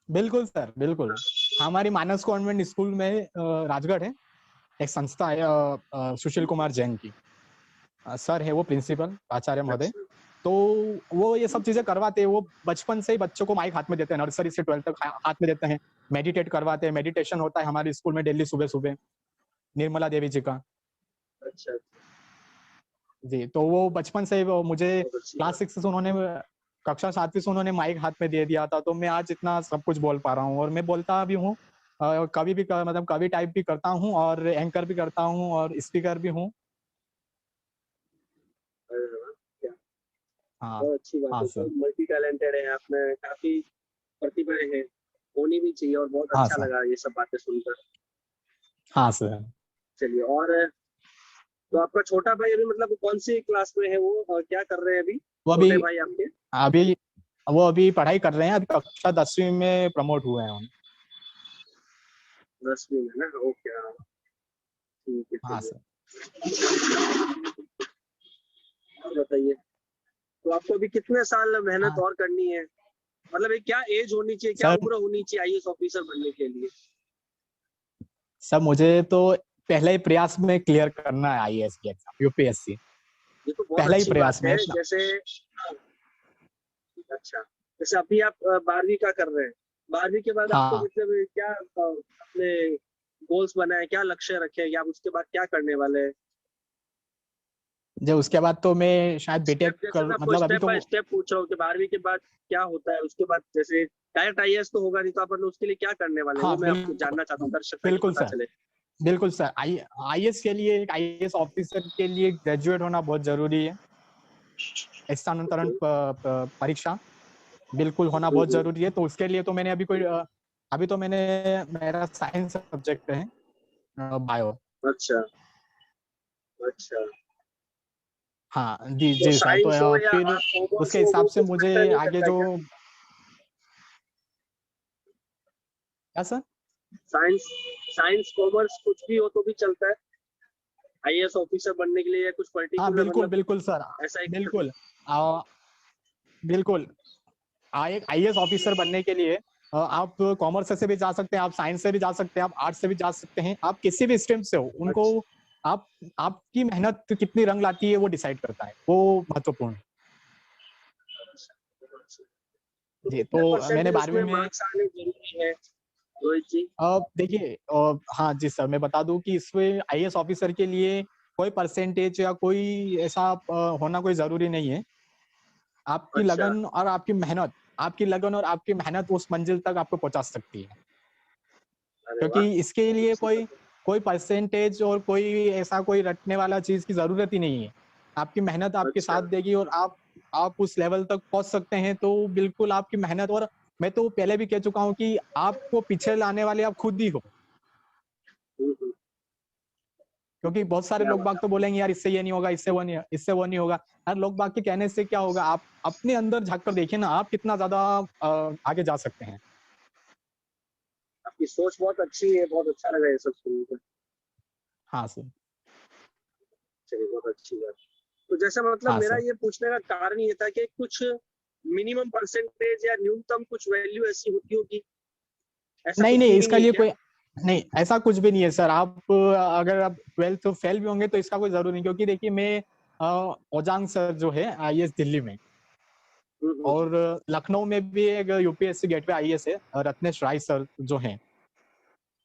बिल्कुल सर बिल्कुल। हमारी मानस कॉन्वेंट स्कूल में राजगढ़ है, एक संस्था है सुशील कुमार जैन की, सर है वो प्रिंसिपल आचार्य महोदय। अच्छा। तो वो ये सब चीजें करवाते हैं, वो बचपन से ही बच्चों को माइक हाथ में देते हैं, नर्सरी से 12th तक हाथ में देते हैं, मेडिटेट करवाते हैं, मेडिटेशन होता है हमारे स्कूल में डेली सुबह सुबह, निर्मला देवी जी का। अच्छा, जी तो वो बचपन से ही वो मुझे बहुत अच्छी क्लास बात। 6 से उन्होंने, कक्षा 7वीं से उन्होंने माइक हाथ में दे दिया था, तो मैं आज इतना सब कुछ बोल पा रहा हूँ, और मैं बोलता भी हूँ, कभी भी मतलब कभी टाइप भी करता हूँ, और एंकर भी करता हूँ, और स्पीकर भी हूँ। अरे वाह, क्या हाँ बहुत अच्छी बात हाँ है। सर। तो मल्टी टैलेंटेड है, आप में काफी प्रतिभाएं हैं, होनी भी चाहिए। और बहुत हाँ अच्छा सर। लगा ये सब बातें सुनकर। हाँ सर। चलिए, और तो आपका छोटा भाई अभी मतलब कौन सी क्लास में है वो, और क्या कर रहे हैं अभी वो अभी छोटे भाई आपके? अभी वो अभी पढ़ाई कर रहे हैं, अभी कक्षा 10वीं में प्रमोट हुए हैं हम। 10वीं में ना? ओके, हाँ, ठीक है, हाँ चलिए। सर। और बताइए, तो आपको अभी कितने साल मेहनत हाँ और करनी है? मतलब एक क्या एज होनी चाहिए, क्या सर। उम्र होनी चाहिए आईएएस ऑफिसर बनने के लिए? सर मुझे तो पहले ही प्रयास में क्लियर करना है आईएएस की एग्जाम, यूपीएससी, ये तो बहुत पहले ही अच्छी प्रयास बात में है। इतना। जैसे, अच्छा, जैसे अभी आप 12वीं का कर रहे हैं, 12वीं के बाद आपको हाँ मतलब क्या अपने गोल्स बनाए, क्या लक्ष्य रखे हैं, या आप उसके बाद क्या करने वाले हैं? जो उसके बाद तो मैं शायद बीटेक स्टेप, जैसे कर, मैं आपको मतलब अभी स्टेप तो बाय स्टेप पूछ रहा हूँ कि 12वीं के बाद क्या होता है, उसके बाद जैसे डायरेक्ट आईएएस तो होगा नहीं, तो आप मतलब उसके लिए क्या करने वाले हैं, वो हाँ मैं आपको जानना चाहता हूँ, दर्शक ताकि बिल्कुल पता सर, चले। बिल्कुल सर। आईएएस के लिए, एक आईएएस ऑफिसर के लिए ग्रेजुएट होना बहुत जरूरी है, स्थानांतरण परीक्षा बिल्कुल होना बहुत जरूरी है। तो उसके लिए तो मैंने अभी कोई अभी तो मैंने, मेरा साइंस सब्जेक्ट है, बायो। अच्छा अच्छा। हाँ जी तो जी सर, तो साइंस हो या फिर कॉमर्स उसके हो, हिसाब वो से कुछ मुझे मैटर नहीं आगे करता है जो, क्या? क्या सर? साइंस साइंस कॉमर्स कुछ भी हो तो भी चलता है? आईएएस ऑफिसर बनने के लिए या कुछ हाँ पर्टिकुलर बिल्कुल मतलब बिल्कुल सर, ऐसा एक बिल्कुल बिल्कुल। एक आईएएस ऑफिसर बनने के लिए आप कॉमर्स से भी जा सकते हैं, आप साइंस से भी जा सकते हैं, आप आर्ट्स से भी जा सकते हैं, आप किसी भी स्ट्रीम से हो, उनको आप आपकी मेहनत कितनी रंग लाती है वो डिसाइड करता है, वो महत्वपूर्ण है। जी, कितने तो मैंने परसेंटेज 12वीं उसमें में मार्क्स आने जरूरी है रोहित जी? देखिए हाँ जी सर, मैं बता दूं कि इसमें आईएएस ऑफिसर के लिए कोई परसेंटेज या कोई ऐसा होना कोई जरूरी नहीं है। आपकी अच्छा, लगन और आपकी लगन और आपकी मेहनत उस मंजिल तक आपको पहुंचा सकती है। अरे वाह, क्योंकि इसके लिए अच्छी बात है। कोई परसेंटेज और कोई ऐसा कोई रटने वाला चीज की जरूरत ही नहीं है। आपकी मेहनत आपके अच्छा, साथ देगी और आप उस लेवल तक पहुंच सकते हैं, तो बिल्कुल आपकी मेहनत। और मैं तो पहले भी कह चुका हूं कि आपको पीछे लाने वाले आप खुद ही हो। हम्म, क्योंकि बहुत सारे क्या लोग बाग बात तो बोलेंगे यार इससे ये नहीं होगा, इससे वो नहीं होगा। यार लोग बाग के कहने से क्या होगा, आप अपने अंदर झांक कर देखिए ना, आप कितना ज्यादा आगे जा सकते हैं। आपकी सोच बहुत अच्छी है, बहुत अच्छा लगा ये सब सुनकर। हाँ सर। चलिए, बहुत अच्छी बात। तो जैसा मतलब हाँ मेरा सर। ये पूछने का कारण ये था कि कुछ मिनिमम परसेंटेज या न्यूनतम कुछ वैल्यू ऐसी होती होगी, ऐसा नहीं कुछ नहीं, भी इसका नहीं है लिए क्या? कोई नहीं, ऐसा कुछ भी नहीं है सर। आप अगर आप 12th फेल भी होंगे तो इसका कोई जरूरी नहीं, क्योंकि देखिए मैं ओजांग सर जो है आईएएस दिल्ली में, हम्म। और लखनऊ में भी एक यूपीएससी गेटवे आईएएस है, रत्नेश राय सर जो हैं।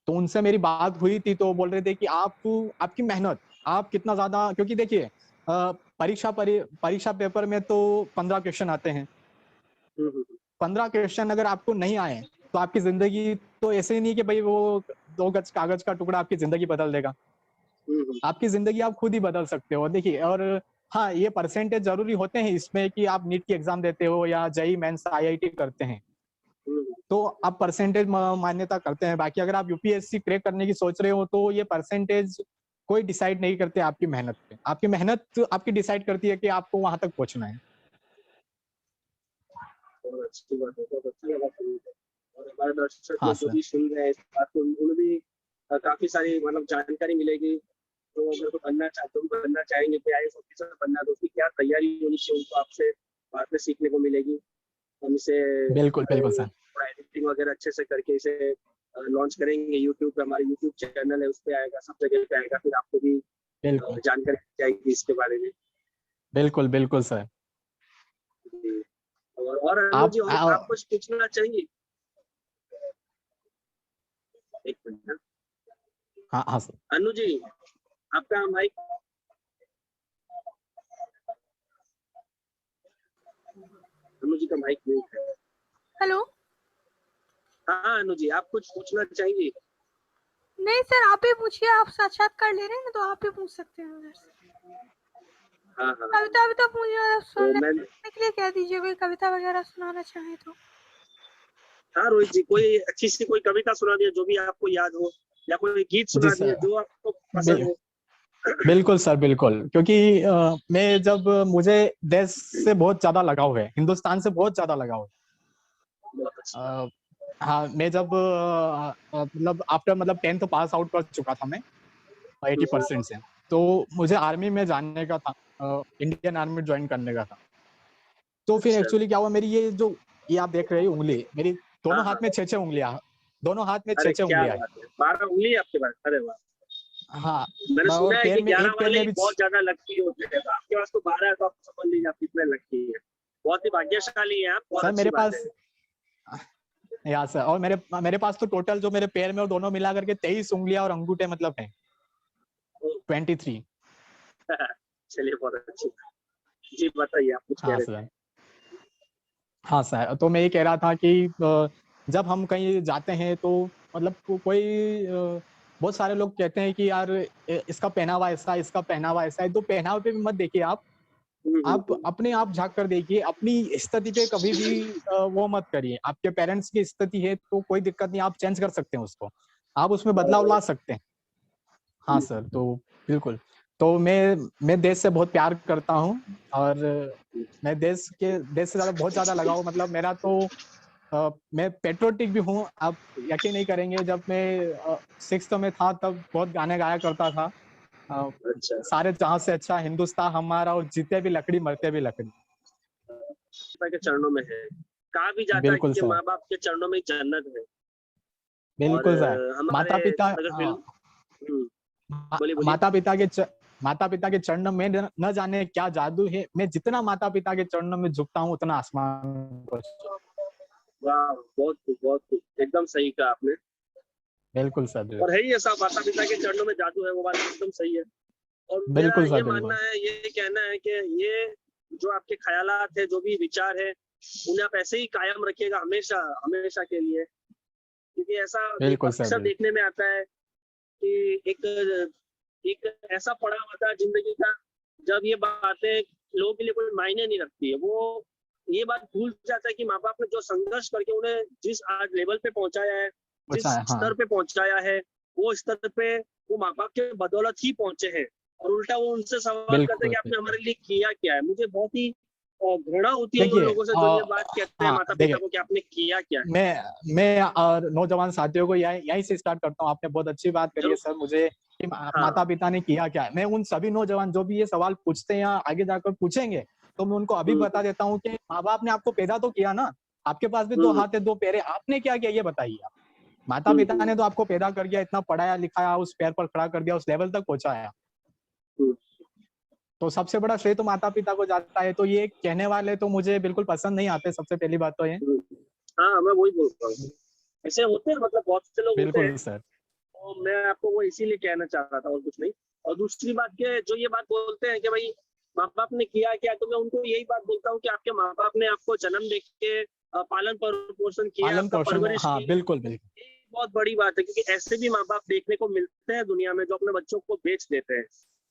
तो उनसे मेरी बात हुई थी, तो बोल रहे थे कि आपकी मेहनत, आप कितना ज्यादा, क्योंकि देखिए परीक्षा पेपर में तो 15 क्वेश्चन आते हैं। हम्म। 15 क्वेश्चन अगर आपको नहीं आए तो आपकी जिंदगी तो ऐसे ही नहीं कि भाई वो 2 गज कागज का टुकड़ा आपकी जिंदगी बदल देगा। हम्म। आपकी जिंदगी आप खुद ही बदल सकते हो, देखिए। और हाँ, ये परसेंटेज जरूरी होते हैं इसमें कि आप नीट की एग्जाम देते हो या जेईई मेंस आईआईटी करते हैं, हम्म। तो आप परसेंटेज मान्यता करते हैं। बाकी अगर आप यूपीएससी क्रैक करने की सोच रहे हो तो ये परसेंटेज कोई डिसाइड नहीं करते आपकी मेहनत पे। आपकी मेहनत आपकी डिसाइड करती है कि आपको वहां तक पहुंचना है। बहुत अच्छी बात है, बहुत अच्छा लगा सुनकर। और हमारे दर्शक हाँ लोग जो सर। भी सुन रहे हैं इस बात को, उन्हें भी काफी सारी मतलब जानकारी मिलेगी। तो अगर तो बनना चाहेंगे कि आईएएस ऑफिसर बनना, तो उसकी क्या तैयारी होनी चाहिए उनको आपसे बाद में सीखने को मिलेगी। हम इसे बिल्कुल बिल्कुल सर। थोड़ा एडिटिंग वगैरह अच्छे से करके इसे लॉन्च करेंगे यूट्यूब पे। हमारे यूट्यूब चैनल है, उस पे आएगा, सब जगह पे आएगा, फिर आपको भी बिल्कुल जानकारी दी जाएगी इसके बारे में। बिल्कुल बिल्कुल सर। जी। और अनु जी, और आप आप कुछ पूछना चाहेंगे? एक मिनट। हाँ हाँ सर। अनु जी, आपका माइक, अनु जी का माइक म्यूट है। हेलो। हाँ अनु जी, आप कुछ पूछना चाहेंगे? नहीं सर, आप ही पूछिए, आप साक्षात्कार ले रहे हैं ना, तो आप ही पूछ सकते हैं उधर से। हाँ हाँ। कविता अभी तो मुझे तो मैं, सुनने के लिए कह दीजिए, कोई कविता वगैरह सुनाना चाहे तो। हाँ रोहित जी, कोई अच्छी सी कोई कविता सुना दिया जो भी आपको याद हो, या कोई गीत जी सुना दिया सर। जो आपको पसंद बिल, हो। बिल्कुल सर, बिल्कुल। क्योंकि मैं जब मुझे देश से बहुत ज्यादा लगाव है, हिंदुस्तान से बहुत ज्यादा लगाव बहुत अच्छी बात। है। हाँ, मैं जब मतलब आफ्टर मतलब 10th पास आउट कर चुका था मैं 80% से, तो मुझे आर्मी में जाने का था, इंडियन आर्मी ज्वाइन करने का था। तो फिर अच्छा। एक्चुअली क्या हुआ, मेरी ये आप देख रहे हैं उंगली, मेरी हाँ दोनों हाथ हाँ। में 6-6 उंगलियां, दोनों हाथ में अरे 6-6 क्या उंगलियां बात है, 12 उंगली है आपके पास, अरे वाह। हाँ। मैंने और सुना है पैर कि में, 11 एक पैर वाले में ही भी बहुत ज्यादा लगती होते हैं, तो आपके पास तो 12 है, तो आप समझ लीजिए आप कितने लगती है। बहुत ही भाग्यशाली है आप, बहुत सर अच्छी मेरे बात है। पास, या सर, और मेरे पास तो टोटल जो मेरे पैर में और दोनों मिला करके 23 उंगलियां और अंगूठे मतलब है 23। चलिए, बहुत अच्छी बात। जी बताइए, आप कुछ कह हाँ रहे थे। सर। हाँ सर, तो मैं ये कह रहा था कि जब हम कहीं जाते हैं तो मतलब कोई बहुत सारे लोग कहते हैं कि यार इसका पहनावा ऐसा, इसका पहनावा ऐसा है। तो पहनावे पे भी मत देखिए आप हम्म। अपने आप झांक कर देखिए, अपनी स्थिति पे कभी भी वो मत करिए। आपके पेरेंट्स की स्थिति है तो कोई दिक्कत नहीं, आप चेंज कर सकते हैं उसको, आप उसमें बदलाव ला सकते हैं। हाँ सर, तो बिल्कुल। तो मैं देश से बहुत प्यार करता हूँ, और मैं देश से ज्यादा बहुत ज्यादा लगाव, मतलब मेरा तो मैं पेट्रोटिक भी हूँ। आप यकीन नहीं करेंगे, जब मैं 6th में था तब बहुत गाने गाया करता था। अच्छा। सारे जहां से अच्छा हिंदुस्तान हमारा, और जीते भी लकड़ी मरते भी लकड़ी। माता के चरणों में है। कहा भी जाता है बिल्कुल कि सर, माँ बाप के चरणों में ही जन्नत है। और बिल्कुल सर। हमारे माता पिता अगर फिल्म, बोलिए बोलिए। माता पिता के माता पिता के चरणों में न जाने क्या जादू है। मैं जितना माता पिता के चरणों में झुकता हूँ उतना आसमान को छूता हूं। वाह, बहुत खूब, बहुत खूब, एकदम सही कहा आपने। बिल्कुल सर, और बिल्कुल। है ही ऐसा, माता पिता के चरणों में जादू है, वो बात एकदम सही है। और मेरा बिल्कुल सर, ये मानना बिल्कुल। है, ये कहना है कि ये जो आपके ख्यालात है, जो भी विचार है, उन्हें आप ऐसे ही कायम रखिएगा हमेशा, हमेशा के लिए। क्योंकि ऐसा बिल्कुल सर, अक्सर बिल्कुल। देखने में आता है कि एक एक ऐसा पड़ा हुआ था जिंदगी का, जब ये बातें लोगों के लिए कोई मायने नहीं रखती है। वो ये बात भूल जाता है कि माँ बाप ने जो संघर्ष करके उन्हें जिस आज लेवल पे पहुंचाया है, जिस पूछा है, स्तर हाँ। पे पहुंचाया है, वो स्तर पे वो माँ बाप के बदौलत ही पहुंचे हैं। और उल्टा वो उनसे सवाल करते हैं बिल्कुल, कि आपने बिल्कुल। हमारे लिए किया क्या है। मुझे बहुत ही घृणा होती है उन देखिए, लोगों से जो ये बात कहते हैं हाँ, माता पिता देखिए, को कि आपने किया क्या है। मैं और नौजवान साथियों को यहीं से स्टार्ट करता हूँ। आपने बहुत अच्छी बात करी है जरूर। सर मुझे कि हाँ। माता पिता ने किया क्या है। मैं उन सभी नौजवान जो भी ये सवाल पूछते हैं या आगे जाकर पूछेंगे, तो मैं उनको अभी बता हम्म। देता हूँ कि माँ बाप ने आपको पैदा तो किया ना। आपके पास भी दो हम्म। हाथ है, दो पैर है, आपने क्या किया ये बताइए आप। माता हम्म। पिता ने तो आपको पैदा कर दिया, इतना पढ़ाया लिखाया, उस पैर पर खड़ा कर दिया, उस लेवल तक पहुंचाया। हम्म। तो सबसे बड़ा श्रेय तो माता पिता को जाता है। तो ये कहने वाले तो मुझे बिल्कुल पसंद नहीं आते, सबसे पहली बात तो ये। हम्म। हाँ, मैं वही बोल रहा हूँ। ऐसे होते हैं, मतलब बहुत से लोग होते हैं। बिल्कुल सर। तो मैं आपको वो इसीलिए कहना चाह रहा था, और कुछ नहीं। और दूसरी बात के जो ये बात बोलते हैं कि भाई माँ बाप ने किया क्या, तो मैं उनको यही बात बोलता हूँ कि आपके माँ बाप ने आपको जन्म दे के पालन पोषण किया, पालन आपका पोषण, परवरिश हाँ, की। बिल्कुल, बिल्कुल। ये बहुत बड़ी बात है, क्योंकि ऐसे भी माँ बाप देखने को मिलते हैं दुनिया में जो अपने बच्चों को बेच देते हैं।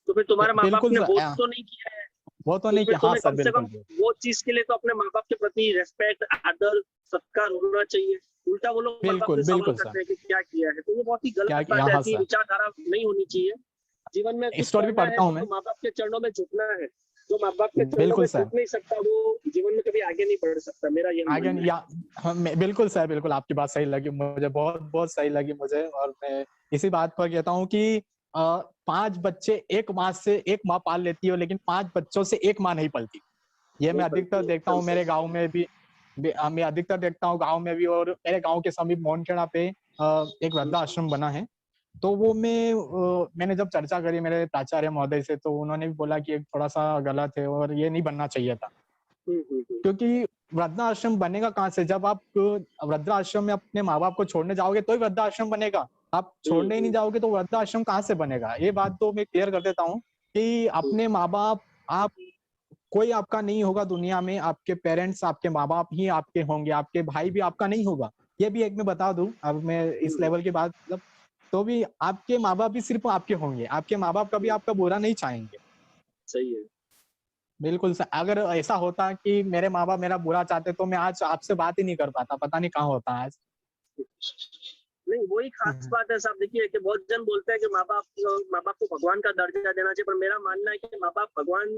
तो फिर तुम्हारे माँ बाप बिल्कुल ने सर, वो तो नहीं किया है। वो तो तो नहीं फिर किया, हाँ तुम्हें सर, कम से बिल्कुल, कम वो चीज के लिए तो अपने माँ बाप के प्रति रेस्पेक्ट, आदर, सत्कार होना चाहिए। उल्टा वो लोग माँ बाप बिल्कुल, से सवाल बिल्कुल सर। करते हैं कि क्या किया है। तो ये बहुत ही क्या गलत किया, बात है, हाँ ऐसी सर। विचारधारा नहीं होनी चाहिए। जीवन में कुछ स्टोरी भी करना है पढ़ता हूँ तो मैं। माँ बाप के चरणों में झुकना है। जो माँ बाप के चरणों बिल्कुल में सर। झुक नहीं सकता, वो जीवन में कभी आगे नहीं बढ़ सकता, मेरा यह आगे मानना है। या बिल्कुल सर, बिल्कुल आपकी बात सही लगी मुझे, बहुत बहुत सही लगी मुझे। और मैं इसी बात पर कहता हूँ कि 5 बच्चे एक माँ पाल लेती है, लेकिन 5 बच्चों से एक माँ नहीं पलती। ये नहीं मैं अधिकतर पलती है, देखता एकदम हूँ सही। मेरे गाँव में भी। मैं अधिकतर देखता हूँ गाँव में भी, और मेरे गाँव के समीप मोहनखेड़ा पे एक वृद्धाश्रम बना है। तो वो मैंने जब चर्चा करी मेरे प्राचार्य महोदय से, तो उन्होंने भी बोला कि थोड़ा सा गलत है और ये नहीं बनना चाहिए था। हम्म। क्योंकि वृद्धाश्रम बनेगा कहाँ से? जब आप वृद्धाश्रम में अपने माँ बाप को छोड़ने जाओगे तो ही वृद्धाश्रम बनेगा। आप छोड़ने ही नहीं जाओगे तो वृद्धाश्रम कहाँ से बनेगा? ये बात तो मैं क्लियर कर देता हूँ कि अपने माँ बाप, आप, कोई आपका नहीं होगा दुनिया में। आपके पेरेंट्स, आपके माँ बाप ही आपके होंगे, आपके भाई भी आपका नहीं होगा। ये भी एक मैं बता दूं, अब मैं इस लेवल की बात, मतलब तो भी आपके माँ बाप भी सिर्फ आपके होंगे। आपके माँ बाप कभी आपका बुरा नहीं चाहेंगे। सही है। बिल्कुल सर। अगर ऐसा होता कि मेरे माँ बाप मेरा बुरा चाहते तो मैं आज आपसे बात ही नहीं कर पाता, पता नहीं कहाँ होता आज। नहीं, वही खास बात है साहब। देखिए कि बहुत जन बोलते हैं कि माँ बाप को भगवान का दर्जा देना चाहिए, पर मेरा मानना है कि माँ बाप भगवान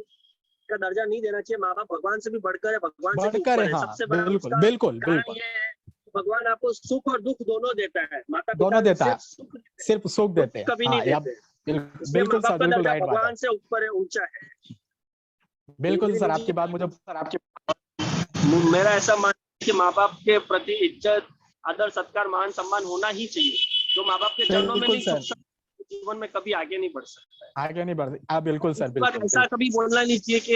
का दर्जा नहीं देना चाहिए। माँ बाप भगवान से भी बढ़कर है, भगवान से भी बढ़कर है, ऊपर है। हाँ, सबसे बड़ा बिल्कुल, उसका बिल्कुल, कारण बिल्कुल। ये है कि भगवान आपको सुख और दुख दोनों देता है। माता दोनों पिता देता सिर्फ है, सुख देते हैं, सिर्फ सुख दुख देते हैं, कभी नहीं हाँ, या देते। इसलिए माँ बिल्कुल बाप सर, का बिल्कुल दर्जा राइट बात है। भगवान से ऊपर है, ऊंचा है। बिल्कुल मेरी सर, निजी आपकी बात मुझे, सर आपकी, मेरा ऐसा मानना है कि माँ बाप के प्रति इज्जत, आदर, सत्कार, मान सम्मान होना ही चाहिए। जो माँ बाप के चरणों में बिल्कुल नहीं झुक सर, सकता, जीवन में कभी आगे नहीं बढ़ सकता है। आगे नहीं बढ़ते, हाँ, बिल्कुल सर, उसके बाद बिल्कुल, ऐसा बिल्कुल। कभी बोलना नहीं चाहिए कि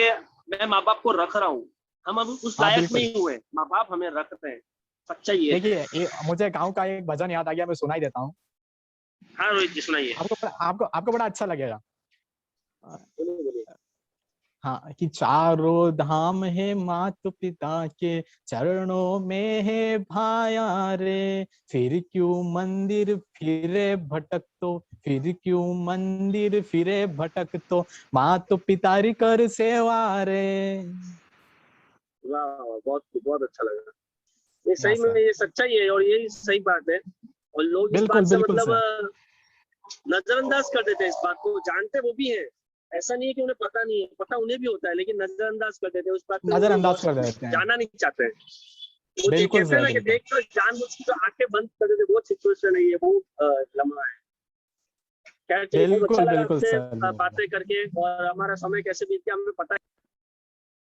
मैं माँ बाप को रख रहा हूँ। हम अभी उस हाँ, लायक बिल्कुल। नहीं हुए, माँ बाप हमें रख रहे हैं। सच्चाई ये है। देखिए, मुझे गाँव का एक भजन याद आ गया, मैं सुनाई देता हूँ। हाँ रोहित जी, सुनाइए। आपको बड़ा अच्छा लगेगा। बोलिए बोलिए। हाँ, कि चारों धाम है मात पिता के, चरणों में है भाया रे। फिर क्यों मंदिर फिरे भटक तो, फिर क्यों मंदिर फिरे भटक तो, मात पिता री कर सेवा रे। वाह, बहुत बहुत अच्छा लगा। ये हाँ सही में सर, ये सच्चाई है, और यही सही बात है। और लोग इस बिल्कुल, बात से बिल्कुल मतलब सर। नजरअंदाज कर देते हैं। इस बात को जानते वो भी है। ऐसा नहीं है कि उन्हें पता नहीं है, पता उन्हें भी होता है, लेकिन नजरअंदाज कर देते हैं उस बात को। वो नजरअंदाज कर देते हैं। जाना नहीं चाहते हैं। वो बिल्कुल कहते हैं सर, ना कि बिल्कुल। देख कर जानबूझ के जो आंखें बंद कर देते, वो सिचुएशन है ये, वो लम्हा है। खैर चलिए, बहुत अच्छा बिल्कुल लगा बिल्कुल आपसे सर। बातें करके, और हमारा समय कैसे बीत गया हमें पता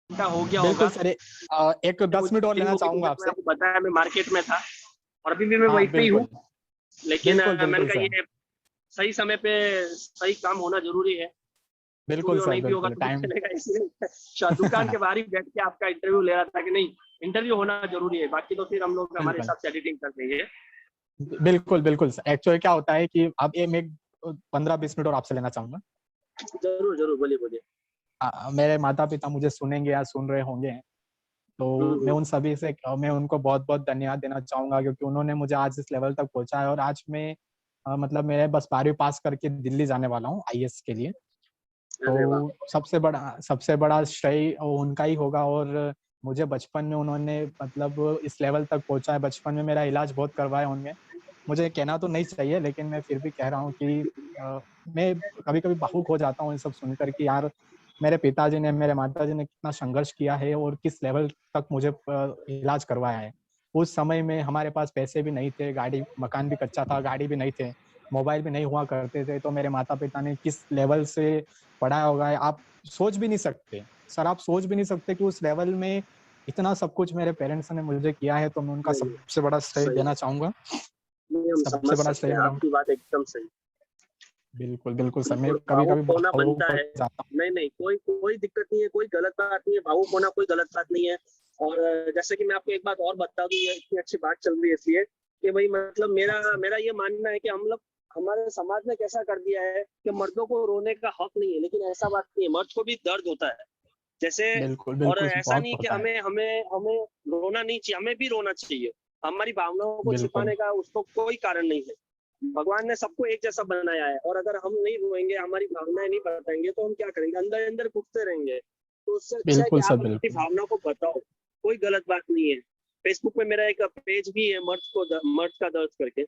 क्या हो गया बिल्कुल होगा। सर, एक 10 कुछ मिनट और मीटिंग लेना हो गई, चाहूंगा मैं आपसे। आपको बताया मैं मार्केट में था और अभी भी मैं हाँ वहीं पे ही हूँ। बिल्कुल लेकिन बिल्कुल मैंने बिल्कुल कहा सर। ये सही समय पे सही काम होना जरूरी है। कुछ भी बिल्कुल हो सर नहीं भी होगा बिल्कुल तो भी टाइम। चलेगा, इसलिए दुकान के बाहर ही बैठ के आपका इंटरव्यू ले रहा था कि नहीं, इंटरव्यू होना जरूरी है, बाकी तो फिर हम लोग हमारे बिल्कुल हिसाब से एडिटिंग कर देंगे। बिल्कुल बिल्कुल एक्चुअली क्या होता है कि अब ये मैं 15-20 मिनट और आपसे लेना चाहूंगा। जरूर जरूर, बोलिए बोलिए। मेरे माता पिता मुझे सुनेंगे या सुन रहे होंगे, तो मैं हम्म। उन सभी से मैं उनको बहुत बहुत धन्यवाद देना चाहूंगा, क्योंकि उन्होंने मुझे आज इस लेवल तक पहुंचाया। और आज मैं मतलब मैं बस 12वीं पास करके दिल्ली जाने वाला हूँ आईएएस के लिए। अरे वाह। तो सबसे बड़ा श्रेय उनका ही होगा। और मुझे बचपन में उन्होंने मतलब इस लेवल तक पहुंचाया, बचपन में मेरा इलाज बहुत करवाया उनने। मुझे कहना तो नहीं चाहिए, लेकिन मैं फिर भी कह रहा हूँ कि मैं कभी कभी भावुक हो जाता हूँ इन सब सुनकर कि यार मेरे पिताजी ने, मेरे माताजी ने कितना संघर्ष किया है और किस लेवल तक मुझे इलाज करवाया है। उस समय में हमारे पास पैसे भी नहीं थे, गाड़ी मकान भी कच्चा था, गाड़ी भी नहीं थे, मोबाइल भी नहीं हुआ करते थे, तो मेरे माता पिता ने किस लेवल से पढ़ाया होगा आप सोच भी नहीं सकते सर। आप सोच भी नहीं सकते कि उस लेवल में इतना सब कुछ मेरे पेरेंट्स ने मुझे किया है। तो मैं उनका नहीं, सबसे बड़ा श्रेय सही देना है। चाहूंगा। नहीं, हम सबसे समझ बड़ा सकते श्रेय हैं, मेरा। आपकी बात एकदम सही। बिल्कुल बिल्कुल सर, मैं और कभी कभी भावुक होना भावुक बनता हो है। जाता नहीं नहीं, कोई कोई दिक्कत नहीं है, कोई गलत बात नहीं है, भावुक होना कोई गलत बात नहीं है। और जैसे कि मैं आपको एक बात और बता दूं, ये इतनी अच्छी बात चल रही है इसलिए कि भाई मतलब हूँ। मेरा सर मेरा ये मानना है कि हम लोग, हमारे समाज ने कैसा कर दिया है कि मर्दों को रोने का हक नहीं है, लेकिन ऐसा बात नहीं है, मर्द को भी दर्द होता है जैसे। बिल्कुल और बिल्कुल ऐसा बहुत नहीं कि होता है। हमें हमें हमें रोना नहीं चाहिए, हमें भी रोना चाहिए। हमारी भावनाओं को बिल्कुल छिपाने का उसको कोई कारण नहीं है। भगवान ने सबको एक जैसा बनाया है, और अगर हम नहीं रोएंगे, हमारी भावनाएं नहीं बताएंगे, तो हम क्या करेंगे, अंदर अंदर घुटते रहेंगे। तो उससे अच्छा है कि बिल्कुल सर आप अपनी बिल्कुल भावनाओं को बताओ, कोई गलत बात नहीं है। फेसबुक पे मेरा एक पेज भी है, मर्द का दर्द करके।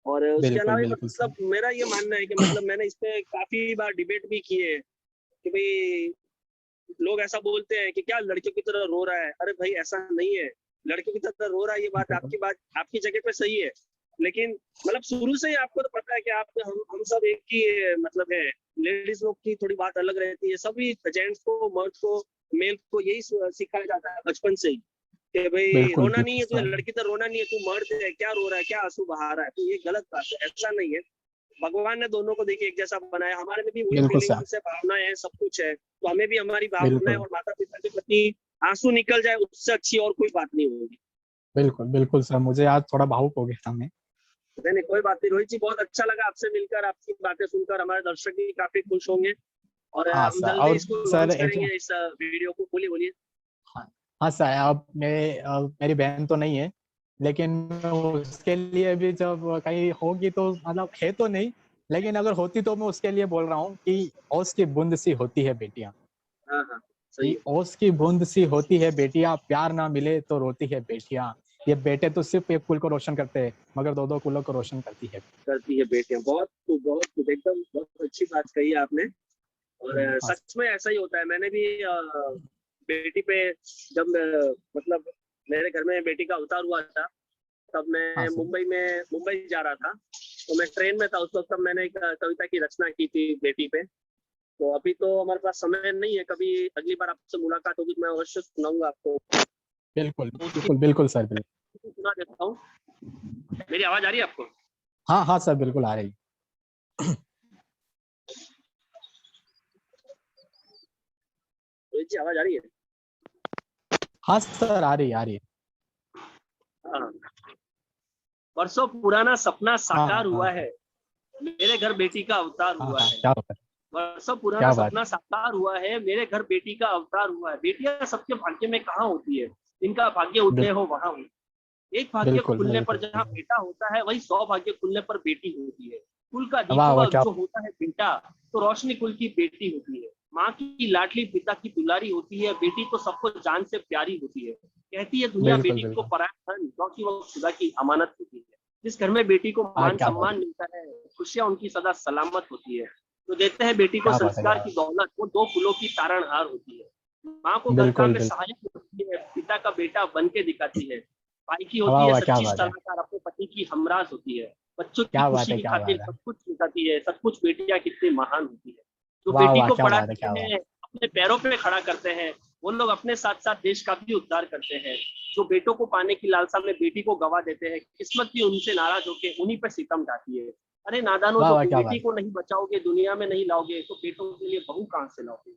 और उसके बिल्कुल अलावा बिल्कुल सर। मतलब मेरा ये मानना है कि मतलब मैंने इस पे काफी बार डिबेट भी की है कि भाई लोग ऐसा बोलते हैं कि क्या लड़कियों की तरह रो रहा है, अरे भाई ऐसा नहीं है। लड़कियों की तरह रो रहा है, ये बिल्कुल बात आपकी जगह पे सही है। लेकिन मतलब शुरू से ही आपको तो पता है कि आप हम सब एक ही मतलब है। लेडीज लोग की थोड़ी बात अलग रहती है, सभी जेंट्स को, मर्द को, मेल को यही सिखाया जाता है बचपन से ही कि भाई बिल्कुल रोना नहीं बिल्कुल है तुझे, सर। लड़की तो रोना नहीं है, तू मर्द है, क्या रो रहा है, क्या आंसू बहा रहा है, तो ये गलत बात है, ऐसा नहीं है। भगवान ने दोनों को देखिए एक जैसा बनाया, हमारे में भी वही बिल्कुल सर। फीलिंग्स है, भावनाएं हैं, सब कुछ है, तो हमें भी हमारी भावनाएं बिल्कुल और माता पिता के प्रति आंसू निकल जाए, उससे अच्छी और कोई बात नहीं होगी। बिल्कुल बिल्कुल सर, मुझे आज थोड़ा भावुक हो गया था मैं। नहीं नहीं, कोई बात नहीं रोहित जी, बहुत अच्छा लगा आपसे मिलकर, आपकी बातें सुनकर हमारे दर्शक भी काफी खुश होंगे। और हाँ हम सर। जल्दी और इसको सर लॉन्च एक, करेंगे, इस वीडियो को। बोलिए बोलिए। हाँ हाँ सर, अब मेरी बहन तो नहीं है, लेकिन उसके लिए भी जब कहीं होगी तो मतलब है तो नहीं, लेकिन अगर होती तो मैं उसके लिए बोल रहा हूँ कि ओस की बूंद सी होती है बेटियां। हाँ हाँ, सही कि है। ओस की बूंद सी होती है बेटियां, प्यार ना मिले तो रोती है बेटियां। ये बेटे तो सिर्फ एक कुल को रोशन करते हैं, मगर दो दो कुलों को रोशन करती है। करती है बेटियां, बहुत खूब, एकदम बहुत अच्छी बात कही है आपने। और हाँ सच में ऐसा ही होता है। मैंने भी बेटी पे, जब मतलब मेरे घर में बेटी का अवतार हुआ था, तब हाँ मैं सर। मुंबई जा रहा था, तो मैं ट्रेन में था उस वक्त, तब मैंने एक कविता की रचना की थी बेटी पे। तो अभी तो हमारे पास समय नहीं है, कभी अगली बार आपसे मुलाकात होगी तो मैं अवश्य सुनाऊंगा आपको। बिल्कुल तो उसकी बिल्कुल बिल्कुल सर बिल्कुल। सुना देता हूँ। मेरी आवाज आ रही है आपको? हाँ हाँ सर बिल्कुल आ रही। रोहित जी, आवाज आ रही है? हाँ सर आ रही आ रही। हाँ। वर्षों पुराना सपना हाँ साकार हुआ हाँ है, मेरे घर बेटी का अवतार हाँ हुआ हाँ है। क्या बात है। वर्षों पुराना क्या बात। सपना साकार हुआ है, मेरे घर बेटी का अवतार हुआ है। बेटियां सबके भाग्य में कहाँ होती है, इनका भाग्य उदय हो वहां हुई। एक भाग्य बिल्कुल खुलने पर बिल्कुल। जहाँ बेटा होता है, वही 100 भाग्य खुलने पर बेटी होती है। कुल का वाह वाह दीपक क्या। जो होता है बेटा, तो रोशनी कुल की बेटी होती है। माँ की लाडली, पिता की दुलारी होती है, बेटी तो सबको जान से प्यारी होती है। कहती है दुनिया बिल्कुल बेटी को बिल्कुल। पराया धन, क्योंकि वो खुदा की अमानत होती है। जिस घर में बेटी को हाँ मान क्या बात सम्मान है। मिलता है, खुशियां उनकी सदा सलामत होती है। तो देते हैं बेटी को क्या बात है। संस्कार क्या की बात दौलत, वो दो फूलों की तारणहार होती है। माँ को है। घर काम बिल्कुल में बिल्कुल। सहायक होती है, पिता का बेटा बन के दिखाती है। भाई की वाह होती है वाह क्या सच्ची बात है। सलाहकार, अपने पति की हमराज होती है। बच्चों की क्या बात खुशी है, की क्या खातिर बात है। सब कुछ सिखाती है, सब कुछ बेटियां कितनी महान होती है। जो वाह बेटी वाह, को क्या बात है, पढ़ाते क्या बात हैं, अपने पैरों पे खड़ा करते हैं, वो लोग अपने साथ साथ देश का भी उद्धार करते हैं। जो बेटों को पाने की लालसा में बेटी को गवा देते हैं, किस्मत भी उनसे नाराज होकर उन्हीं पर सितम ढाती है। अरे नादानो, वाह जो वाह, क्या बेटी बात। को नहीं बचाओगे, दुनिया में नहीं लाओगे, तो बेटों के लिए बहू कहां से लाओगे।